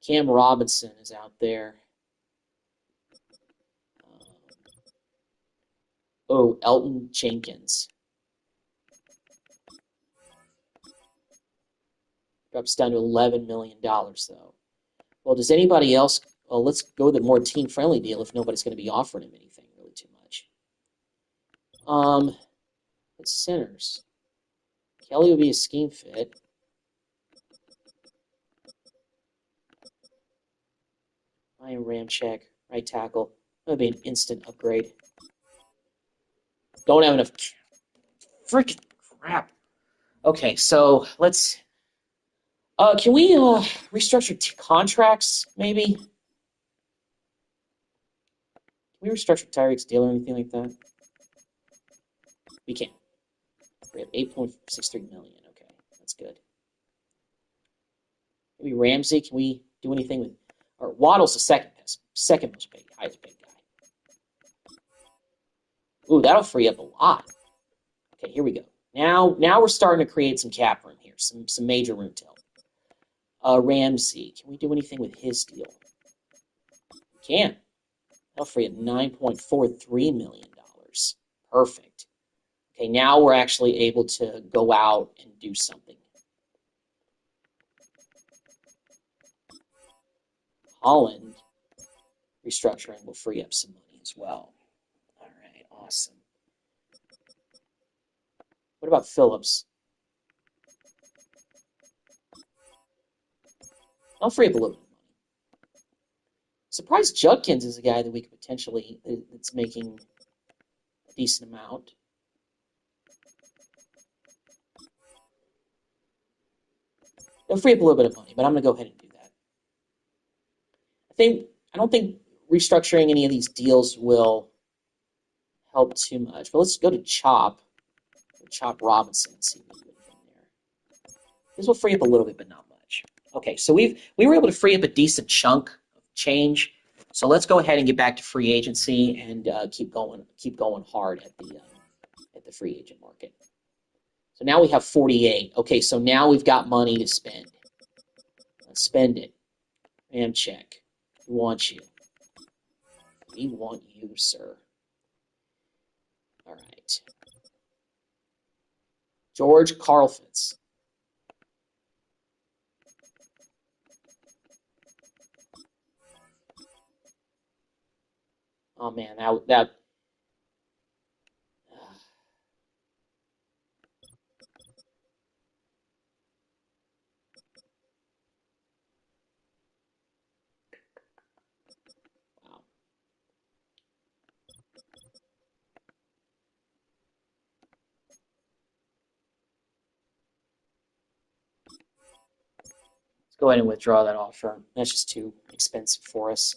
Cam Robinson is out there. Elton Jenkins. Drops down to $11 million, though. Well, does anybody else? Well, let's go with a more team-friendly deal if nobody's going to be offering him anything really too much. It's centers. Kelly would be a scheme fit. Ryan Ramczyk, right tackle. That would be an instant upgrade. Don't have enough. Freaking crap. Okay, so let's Can we restructure contracts, maybe? Can we restructure Tyreek's deal or anything like that? We can. We have 8.63 million. Okay, that's good. Maybe Ramsey. Can we do anything with? Or Waddle's the second most paid, highest paid guy. Ooh, that'll free up a lot. Okay, here we go. Now we're starting to create some cap room here, some major room to help. Ramsey, can we do anything with his deal? We can. That'll free up $9.43 million. Perfect. Okay, now we're actually able to go out and do something. Holland restructuring will free up some money as well. All right, awesome. What about Phillips? I'll free up a little bit of money. Surprised Judkins is a guy that we could potentially, that's making a decent amount. They'll free up a little bit of money, but I'm going to go ahead and do that. I don't think restructuring any of these deals will help too much. But let's go to Chop Robinson and see if we can do anything there. This will free up a little bit, but not much. Okay, so we were able to free up a decent chunk of change. So let's go ahead and get back to free agency and keep going hard at the free agent market. So now we have 48. Okay, so now we've got money to spend. Let's spend it. Ram check. We want you. We want you, sir. All right. George Karlaftis. Oh man, that wow. Let's go ahead and withdraw that offer. That's just too expensive for us.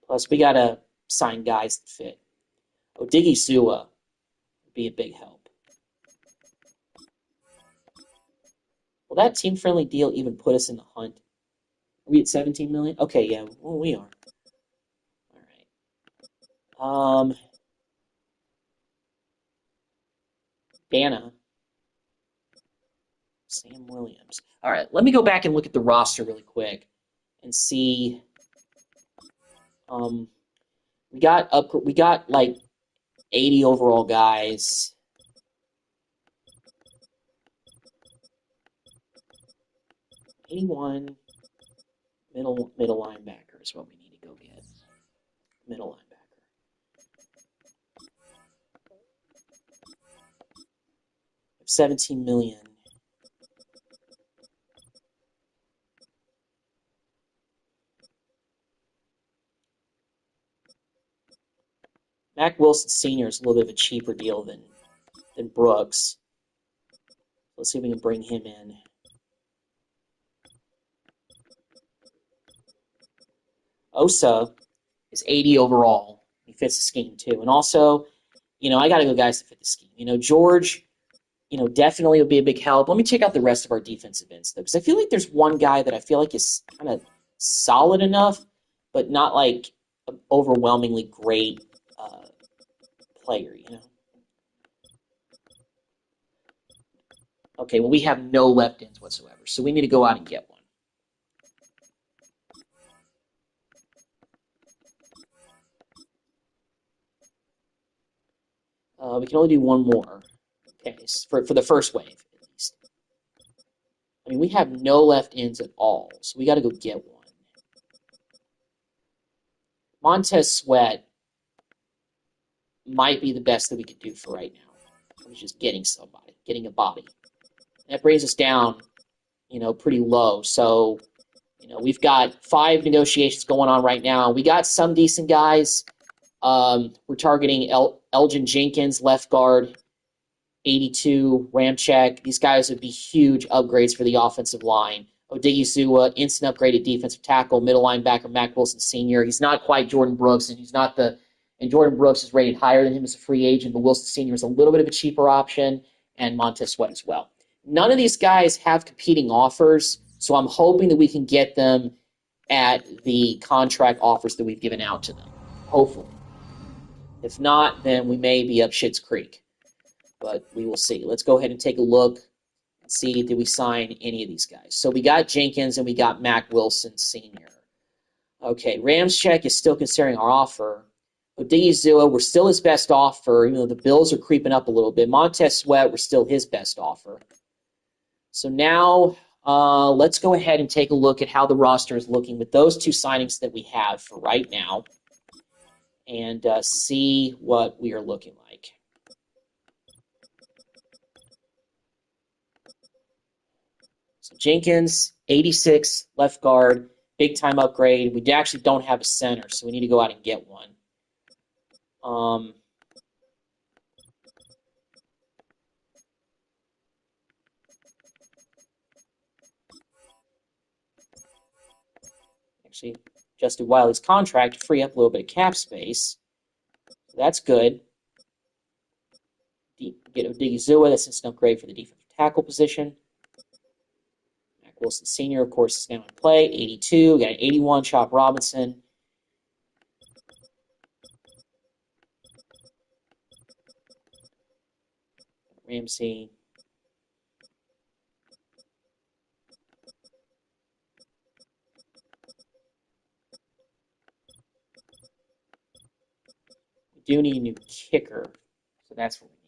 Plus, we gotta sign guys that fit. Odigi Sua would be a big help. Will that team-friendly deal even put us in the hunt? Are we at 17 million? Okay, yeah, well, we are. All right. Dana. Sam Williams. All right, let me go back and look at the roster really quick and see. We got like 80 overall guys. 81 middle linebacker is what we need to go get. Middle linebacker. 17 million. Mac Wilson Sr. is a little bit of a cheaper deal than Brooks. Let's see if we can bring him in. Osa is 80 overall. He fits the scheme too. And also, I got to go guys that fit the scheme. George, definitely would be a big help. Let me check out the rest of our defensive ends, though, because I feel like there's one guy that I feel like is kind of solid enough, but not like an overwhelmingly great player, Okay, well, we have no left ends whatsoever, so we need to go out and get one. We can only do one more. Okay, for the first wave, at least. I mean, we have no left ends at all, so we got to go get one. Montez Sweat might be the best that we could do for right now. It's just getting somebody, getting a body. That brings us down, pretty low. So, we've got 5 negotiations going on right now. We got some decent guys. We're targeting Elgin Jenkins, left guard, 82, Ramczyk. These guys would be huge upgrades for the offensive line. Odigizua, instant upgraded defensive tackle, middle linebacker, Mack Wilson Sr. He's not quite Jordan Brooks, and and Jordan Brooks is rated higher than him as a free agent, but Wilson Sr. is a little bit of a cheaper option, and Montez Sweat as well. None of these guys have competing offers, so I'm hoping that we can get them at the contract offers that we've given out to them, hopefully. If not, then we may be up Schitt's Creek, but we will see. Let's go ahead and take a look and see, did we sign any of these guys? So we got Jenkins and we got Mack Wilson Sr. Okay, Ramczyk is still considering our offer. Odigizua, we're still his best offer, even though the Bills are creeping up a little bit. Montez Sweat, we're still his best offer. So now let's go ahead and take a look at how the roster is looking with those two signings that we have for right now and see what we are looking like. So Jenkins, 86, left guard, big-time upgrade. We actually don't have a center, so we need to go out and get one. Actually, adjusted Wiley's contract to free up a little bit of cap space. So that's good. Get Odigizua, that's instant upgrade for the defensive tackle position. Mack Wilson Sr., of course, is now in play. 82, got an 81, Chop Robinson. Ramsey. We do need a new kicker, so that's what we need.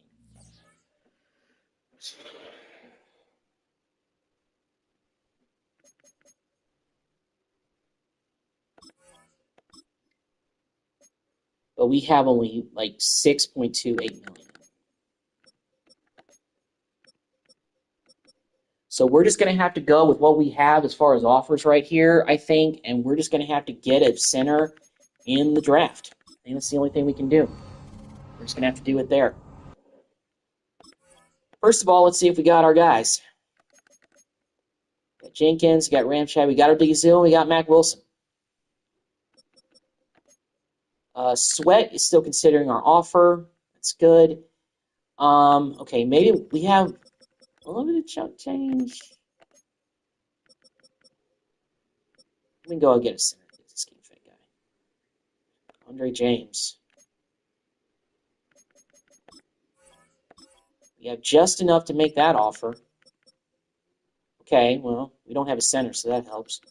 But we have only like 6.28 million. So we're just going to have to go with what we have as far as offers right here, I think, and we're just going to have to get a center in the draft. I think that's the only thing we can do. We're just going to have to do it there. First of all, let's see if we got our guys. We got Jenkins, we got Ramczyk, we got Odigizua, we got Mack Wilson. Sweat is still considering our offer. That's good. Okay, maybe we have a little bit of chunk change. Let me go and get a center. Get this scheme fit guy. Andre James. We have just enough to make that offer. Okay, well, we don't have a center, so that helps.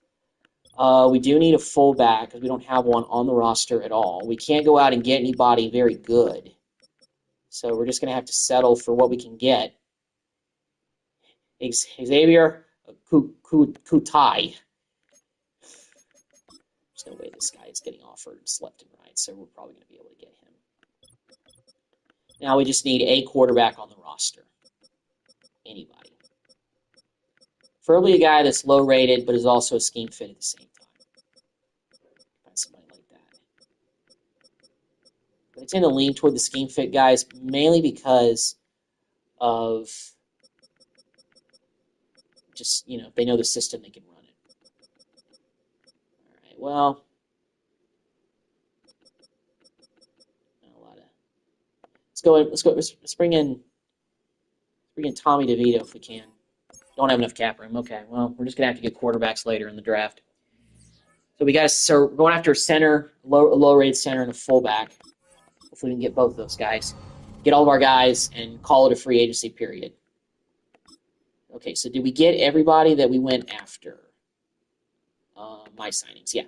We do need a fullback because we don't have one on the roster at all. We can't go out and get anybody very good. So we're just going to have to settle for what we can get. Xavier Kutai. There's no way this guy is getting offered left and right, so we're probably going to be able to get him. Now we just need a quarterback on the roster. Anybody. Preferably a guy that's low rated, but is also a scheme fit at the same time. Find somebody like that. But I tend to lean toward the scheme fit guys, mainly because of just, if they know the system, they can run it. All right, well, not a lot of. Let's bring in Tommy DeVito if we can. Don't have enough cap room. Okay, well, we're just gonna have to get quarterbacks later in the draft. So we're going after a center, a low-rated center, and a fullback. Hopefully we can get both of those guys. Get all of our guys and call it a free agency period. Okay, so did we get everybody that we went after? My signings, yeah.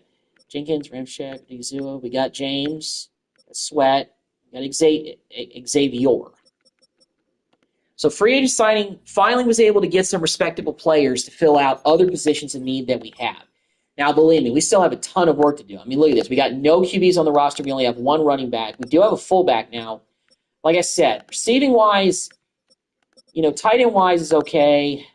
Jenkins, Ramczyk, Odigizua. We got James, Sweat, we got Xavier. So free agent signing finally was able to get some respectable players to fill out other positions of need that we have. Now, believe me, we still have a ton of work to do. I mean, look at this. We got no QBs on the roster. We only have one running back. We do have a fullback now. Like I said, receiving-wise, tight end-wise is okay.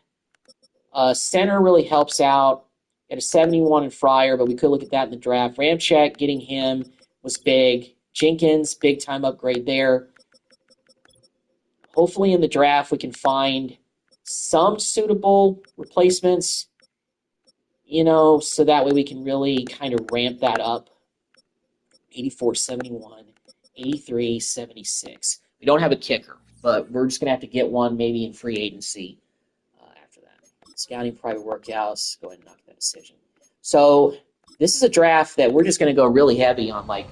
Center really helps out. Got a 71 in Fryer, but we could look at that in the draft. Ramczyk, getting him was big. Jenkins, big-time upgrade there. hopefully in the draft we can find some suitable replacements, you know, so that way we can really kind of ramp that up. 84, 71, 83, 76. We don't have a kicker, but we're just going to have to get one maybe in free agency after that. Scouting, private workouts, go ahead and knock that decision. So this is a draft that we're just going to go really heavy on, like,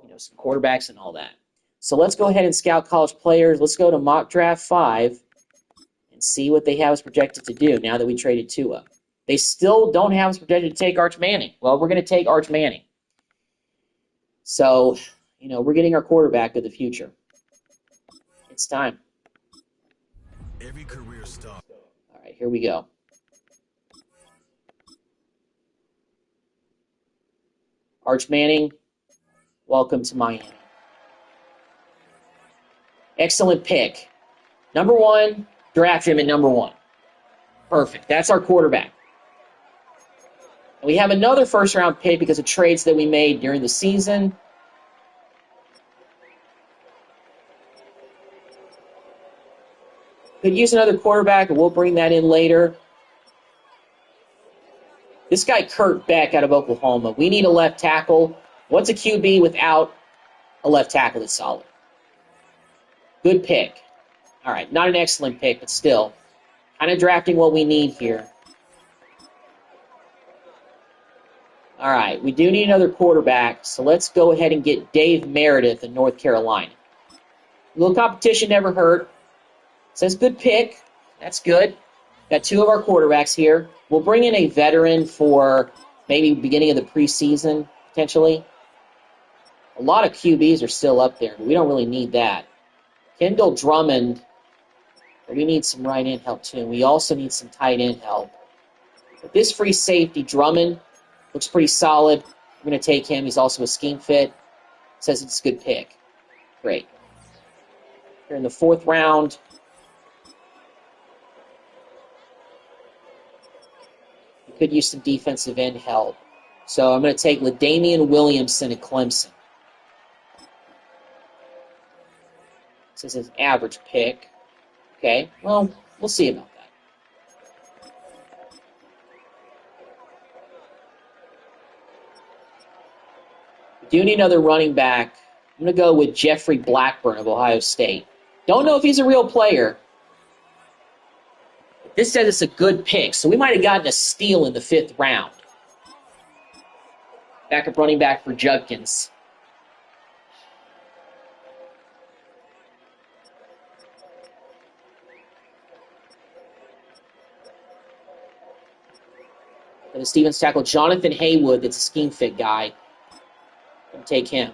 you know, some quarterbacks and all that. So let's go ahead and scout college players. Let's go to mock draft 5 and see what they have us projected to do now that we traded Tua. They still don't have us projected to take Arch Manning. Well, we're going to take Arch Manning. So, you know, we're getting our quarterback of the future. It's time. Every career start. All right, here we go. Arch Manning, welcome to Miami. Excellent pick. Number 1, draft him at number 1. Perfect. That's our quarterback. And we have another first-round pick because of trades that we made during the season. Could use another quarterback, and we'll bring that in later. This guy, Kurt Beck, out of Oklahoma. We need a left tackle. What's a QB without a left tackle that's solid? Good pick. All right, not an excellent pick, but still. Kind of drafting what we need here. All right, we do need another quarterback, so let's go ahead and get Dave Meredith in North Carolina. A little competition never hurt. Says good pick. That's good. Got 2 of our quarterbacks here. We'll bring in a veteran for maybe beginning of the preseason, potentially. A lot of QBs are still up there, but we don't really need that. Kendall Drummond, we need some right end help too. We also need some tight end help. But this free safety, Drummond, looks pretty solid. I'm going to take him. He's also a scheme fit. Says it's a good pick. Great. Here in the 4th round, we could use some defensive end help. So I'm going to take LaDamian Williamson at Clemson. This is an average pick. Okay, well, we'll see about that. We do need another running back. I'm going to go with Jeffrey Blackburn of Ohio State. Don't know if he's a real player. This says it's a good pick, so we might have gotten a steal in the 5th round. Backup running back for Judkins. And the Stevens tackle, Jonathan Haywood, that's a scheme fit guy. I'll take him.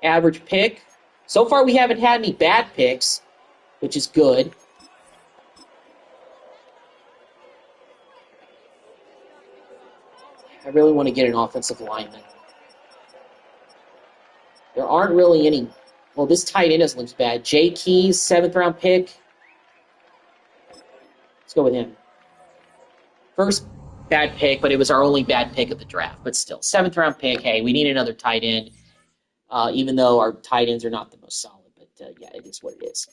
Average pick. So far, we haven't had any bad picks, which is good. I really want to get an offensive lineman. There aren't really any. Well, this tight end doesn't look bad. Jay Keys, 7th round pick. Let's go with him. First bad pick, but it was our only bad pick of the draft. But still, 7th round pick. Hey, we need another tight end, even though our tight ends are not the most solid. But yeah, it is what it is.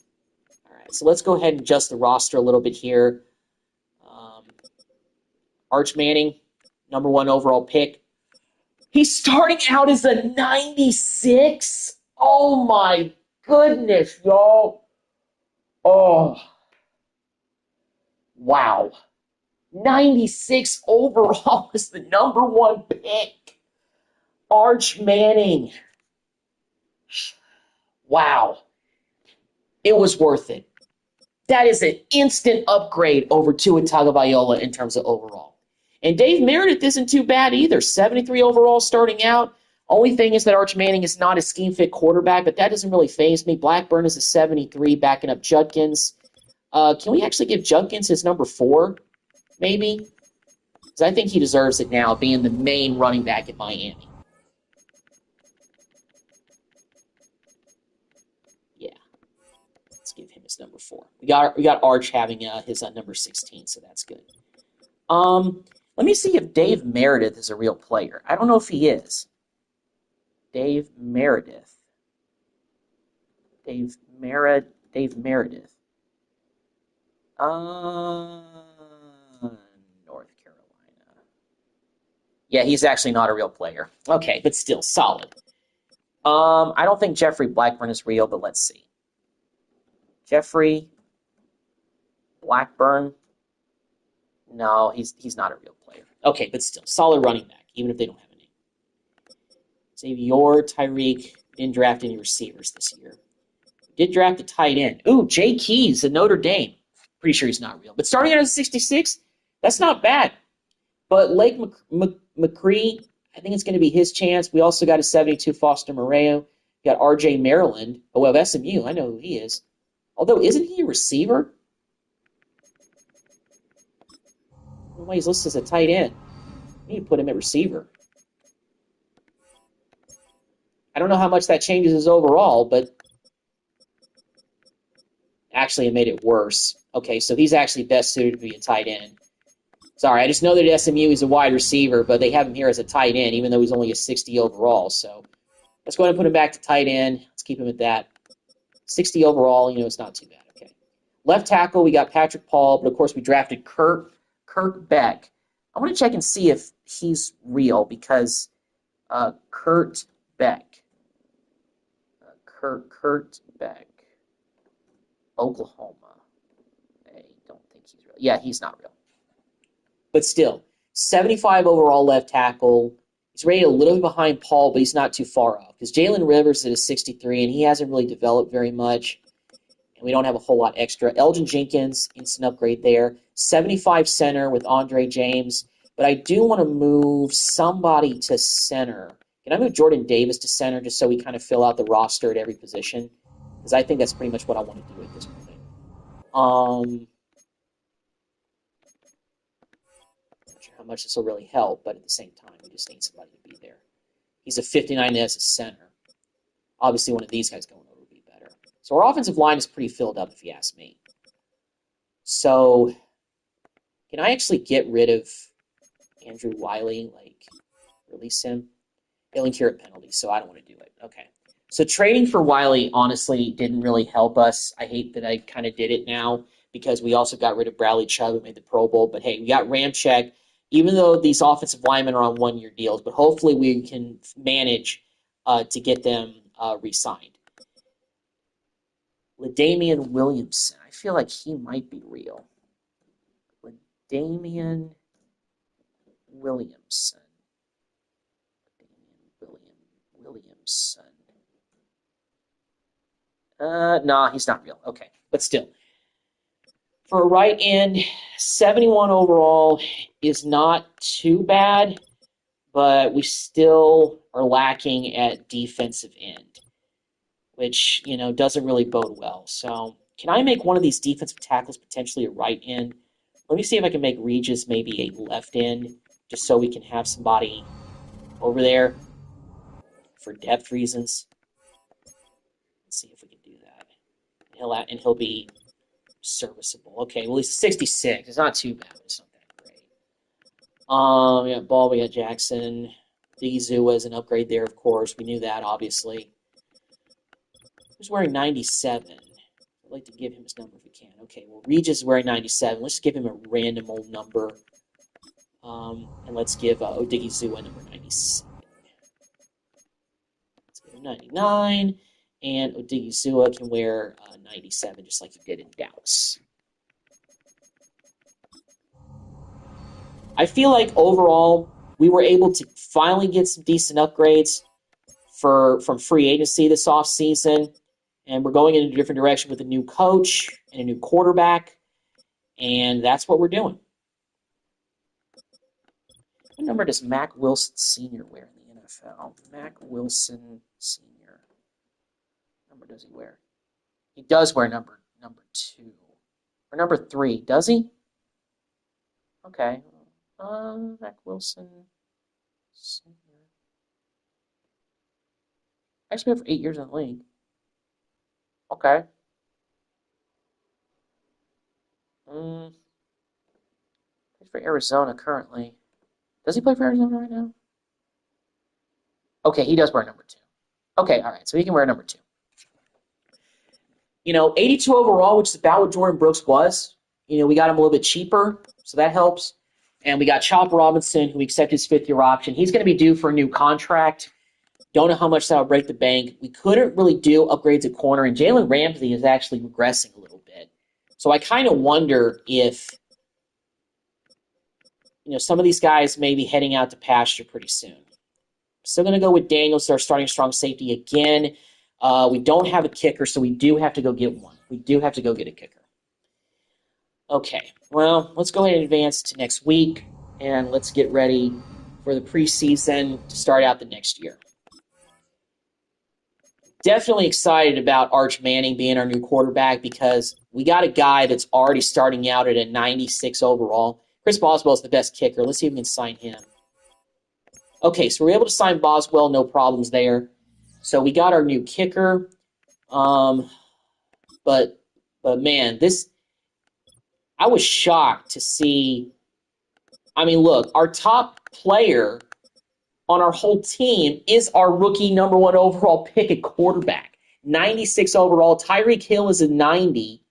All right, so let's go ahead and adjust the roster a little bit here. Arch Manning, number 1 overall pick. He's starting out as a 96. Oh my goodness, y'all. Oh. Wow. 96 overall is the number 1 pick. Arch Manning. Wow. It was worth it. That is an instant upgrade over Tua Tagovailoa in terms of overall. And Dave Meredith isn't too bad either. 73 overall starting out. Only thing is that Arch Manning is not a scheme-fit quarterback, but that doesn't really faze me. Blackburn is a 73, backing up Judkins. Can we actually give Judkins his number 4, maybe? Because I think he deserves it now, being the main running back at Miami. Yeah. Let's give him his number 4. We got Arch having his number 16, so that's good. Let me see if Dave Meredith is a real player. I don't know if he is. Dave Meredith. Dave Meredith. North Carolina. Yeah, he's actually not a real player. Okay, but still solid. I don't think Jeffrey Blackburn is real, but let's see. Jeffrey Blackburn. No, he's not a real player. Okay, but still solid running back, even if they don't have a name. Xavier Tyreek didn't draft any receivers this year. Did draft a tight end. Ooh, Jay Keys at Notre Dame. Pretty sure he's not real. But starting out at 66, that's not bad. But Lake McCree, I think it's going to be his chance. We also got a 72 Foster Moreau. We got R.J. Maryland. Oh, well, SMU. I know who he is. Although, isn't he a receiver? Why he's listed as a tight end? We need to put him at receiver. I don't know how much that changes his overall, but actually it made it worse. Okay, so he's actually best suited to be a tight end. Sorry, I just know that at SMU he's a wide receiver, but they have him here as a tight end, even though he's only a 60 overall. So let's go ahead and put him back to tight end. Let's keep him at that. 60 overall, it's not too bad. Okay. Left tackle, we got Patrick Paul, but of course we drafted Kirk Beck. I want to check and see if he's real because Kurt Beck. Kurt Beck. Oklahoma. I don't think he's real. Yeah, he's not real. But still, 75 overall left tackle. He's rated a little bit behind Paul, but he's not too far off. Because Jalen Rivers is at a 63, and he hasn't really developed very much. And we don't have a whole lot extra. Elgin Jenkins, instant upgrade there. 75 center with Andre James. But I do want to move somebody to center. Can I move Jordan Davis to center just so we kind of fill out the roster at every position? Because I think that's pretty much what I want to do at this point. Not sure how much this will really help, but at the same time, we just need somebody to be there. He's a 59 as a center. Obviously, one of these guys going over would be better. So our offensive line is pretty filled up, if you ask me. So, can I actually get rid of Andrew Wiley? Release him? He'll incur penalties, so I don't want to do it. Okay. So trading for Wiley, honestly, didn't really help us. I hate that I kind of did it now because we also got rid of Bradley Chubb, who made the Pro Bowl. But, hey, we got Ramczyk, even though these offensive linemen are on one-year deals. But hopefully we can manage to get them re-signed. LaDamian Williamson. I feel like he might be real. LaDamian Williamson. Williamson. Nah, he's not real. Okay, but still. For a right end, 71 overall is not too bad, but we still are lacking at defensive end, which, doesn't really bode well. So can I make one of these defensive tackles potentially a right end? Let me see if I can make Regis maybe a left end, just so we can have somebody over there for depth reasons. Let's see if we can do that. He'll be serviceable. Okay, well, he's 66. It's not too bad. It's not that great. We got Ball. We got Jackson. Digizua is an upgrade there, of course. We knew that, obviously. Who's wearing 97? I'd like to give him his number if we can. Okay, well, Regis is wearing 97. Let's give him a random old number. And let's give Odigizua number 97. Let's give him 99. And Odigizua can wear 97, just like he did in Dallas. I feel like overall, we were able to finally get some decent upgrades from free agency this offseason. And we're going in a different direction with a new coach and a new quarterback. And that's what we're doing. What number does Mack Wilson Sr. wear in the NFL? Mack Wilson Sr. What number does he wear? He does wear number 2. Or number 3. Does he? Okay. Mack Wilson Sr. Actually, been for 8 years in the league. Okay. Plays for Arizona currently. Does he play for Arizona right now? Okay, he does wear number 2. Okay, all right, so he can wear number 2. 82 overall, which is about what Jordan Brooks was. We got him a little bit cheaper, so that helps. And we got Chop Robinson, who accepted his fifth-year option. He's going to be due for a new contract. Don't know how much that will break the bank. We couldn't really do upgrades at corner, and Jalen Ramsey is actually regressing a little bit. So I kind of wonder if some of these guys may be heading out to pasture pretty soon. Still going to go with Daniels, our starting strong safety again. We don't have a kicker, so we do have to go get one. We do have to go get a kicker. Okay, well, let's go ahead and advance to next week, and let's get ready for the preseason to start out the next year. Definitely excited about Arch Manning being our new quarterback because we got a guy that's already starting out at a 96 overall. Chris Boswell is the best kicker. Let's see if we can sign him. Okay, so we're able to sign Boswell, no problems there. So we got our new kicker. But man, I was shocked to see. I mean, look, our top player on our whole team is our rookie number 1 overall pick at quarterback. 96 overall. Tyreek Hill is a 90.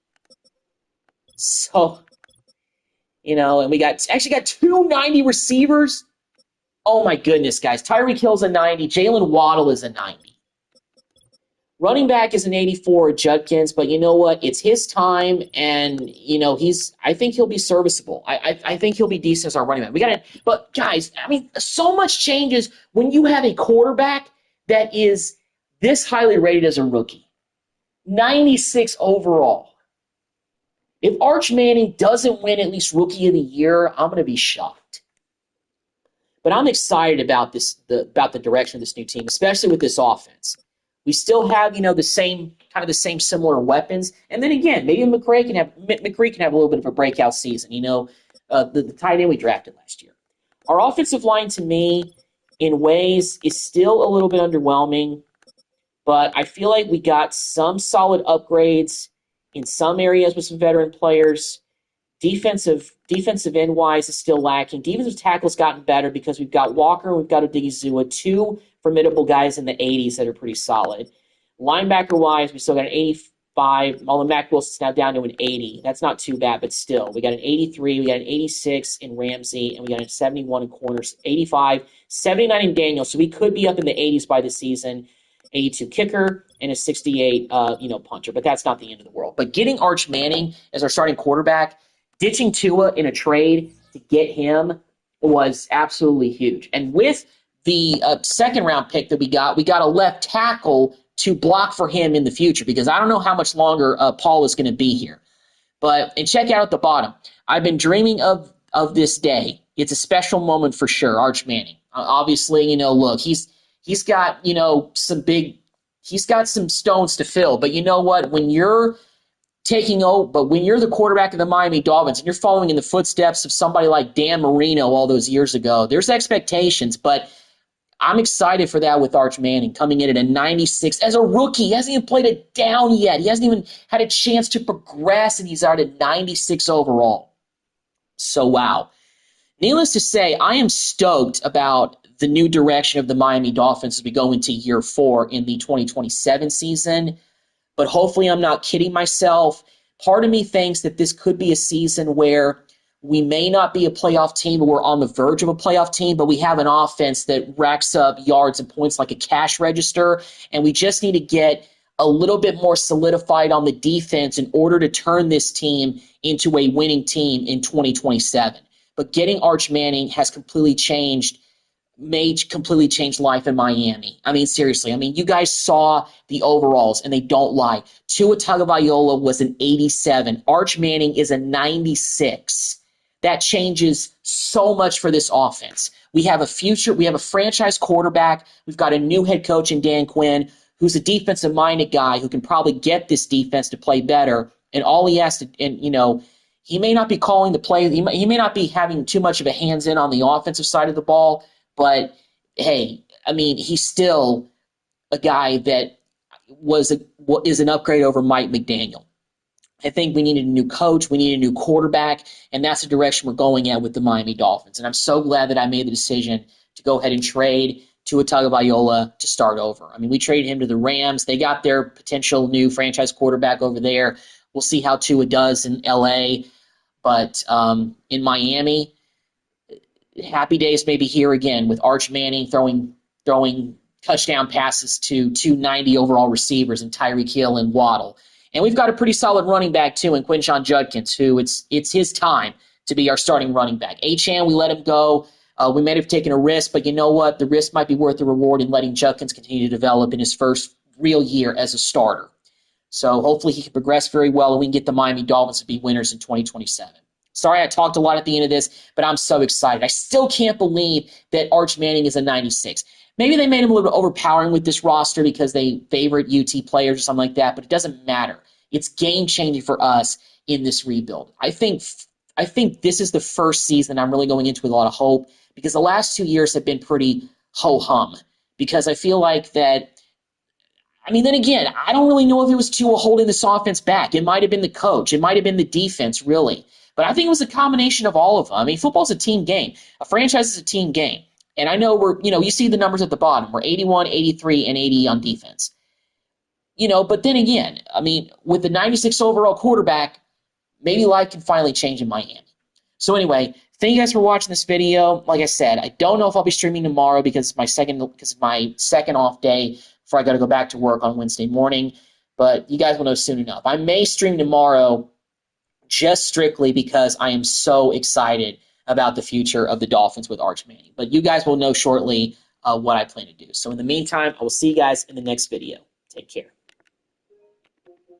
So, and we actually got 2 90 receivers. Oh my goodness, guys. Tyreek Hill's a 90. Jalen Waddle is a 90. Running back is an 84 Judkins, but you know what? It's his time, and I think he'll be serviceable. I think he'll be decent as our running back. But guys, I mean, so much changes when you have a quarterback that is this highly rated as a rookie. 96 overall. If Arch Manning doesn't win at least Rookie of the Year, I'm going to be shocked. But I'm excited about about the direction of this new team, especially with this offense. We still have, the same similar weapons. And then again, maybe McCree can have a little bit of a breakout season, the tight end we drafted last year. Our offensive line, to me, in ways, is still a little bit underwhelming, but I feel like we got some solid upgrades in some areas with some veteran players. Defensive end-wise is still lacking. Defensive tackle's gotten better because we've got Walker and we've got Odigizua, 2 formidable guys in the 80s that are pretty solid. Linebacker-wise, we still got an 85. Although Mac Wilson's now down to an 80. That's not too bad, but still. We got an 83, we got an 86 in Ramsey, and we got a 71 in corners, 85, 79 in Daniel. So we could be up in the 80s by the season. 82 kicker, and a 68 punter. But that's not the end of the world. But getting Arch Manning as our starting quarterback, ditching Tua in a trade to get him was absolutely huge. And with the second-round pick that we got a left tackle to block for him in the future because I don't know how much longer Paul is going to be here. And check out at the bottom. I've been dreaming of this day. It's a special moment for sure, Arch Manning. Obviously, look, he's got, he's got some stones to fill. But you know what? When you're when you're the quarterback of the Miami Dolphins and you're following in the footsteps of somebody like Dan Marino all those years ago, there's expectations, but I'm excited for that with Arch Manning coming in at a 96 as a rookie. He hasn't even played it down yet. He hasn't even had a chance to progress, and he's out at 96 overall. So, wow. Needless to say, I am stoked about the new direction of the Miami Dolphins as we go into year 4 in the 2027 season. But hopefully I'm not kidding myself. Part of me thinks that this could be a season where we may not be a playoff team, but we're on the verge of a playoff team, but we have an offense that racks up yards and points like a cash register, and we just need to get a little bit more solidified on the defense in order to turn this team into a winning team in 2027. But getting Arch Manning has completely changed life in Miami. I mean, seriously. I mean, you guys saw the overalls, and they don't lie. Tua Tagovailoa was an 87. Arch Manning is a 96. That changes so much for this offense. We have a future. We have a franchise quarterback. We've got a new head coach in Dan Quinn, who's a defensive-minded guy who can probably get this defense to play better. And all he has to, he may not be calling the play. He may not be having too much of a hands-in on the offensive side of the ball. But, hey, I mean, he's still a guy that is an upgrade over Mike McDaniel. I think we needed a new coach. We need a new quarterback, and that's the direction we're going at with the Miami Dolphins. And I'm so glad that I made the decision to go ahead and trade Tua Tagovailoa to start over. I mean, we traded him to the Rams. They got their potential new franchise quarterback over there. We'll see how Tua does in L.A., but in Miami, happy days may be here again with Arch Manning throwing touchdown passes to 290 overall receivers in Tyreek Hill and Waddle. And we've got a pretty solid running back, too, in Quinshon Judkins, who it's his time to be our starting running back. Achane, we let him go. We may have taken a risk, but you know what? The risk might be worth the reward in letting Judkins continue to develop in his first real year as a starter. So hopefully he can progress very well, and we can get the Miami Dolphins to be winners in 2027. Sorry I talked a lot at the end of this, but I'm so excited. I still can't believe that Arch Manning is a 96. Maybe they made him a little bit overpowering with this roster because they favorite UT players or something like that, but it doesn't matter. It's game-changing for us in this rebuild. I think this is the first season I'm really going into with a lot of hope because the last 2 years have been pretty ho-hum because I feel like that I mean, then again, I don't really know if it was Tua holding this offense back. It might have been the coach. It might have been the defense, really. But I think it was a combination of all of them. I mean, football's a team game. A franchise is a team game. And I know you see the numbers at the bottom. We're 81, 83, and 80 on defense. But then again, I mean, with the 96 overall quarterback, maybe life can finally change in Miami. So anyway, thank you guys for watching this video. Like I said, I don't know if I'll be streaming tomorrow because it's my second off day before I got to go back to work on Wednesday morning. But you guys will know soon enough. I may stream tomorrow just strictly because I am so excited about the future of the Dolphins with Arch Manning. But you guys will know shortly what I plan to do. So in the meantime, I will see you guys in the next video. Take care.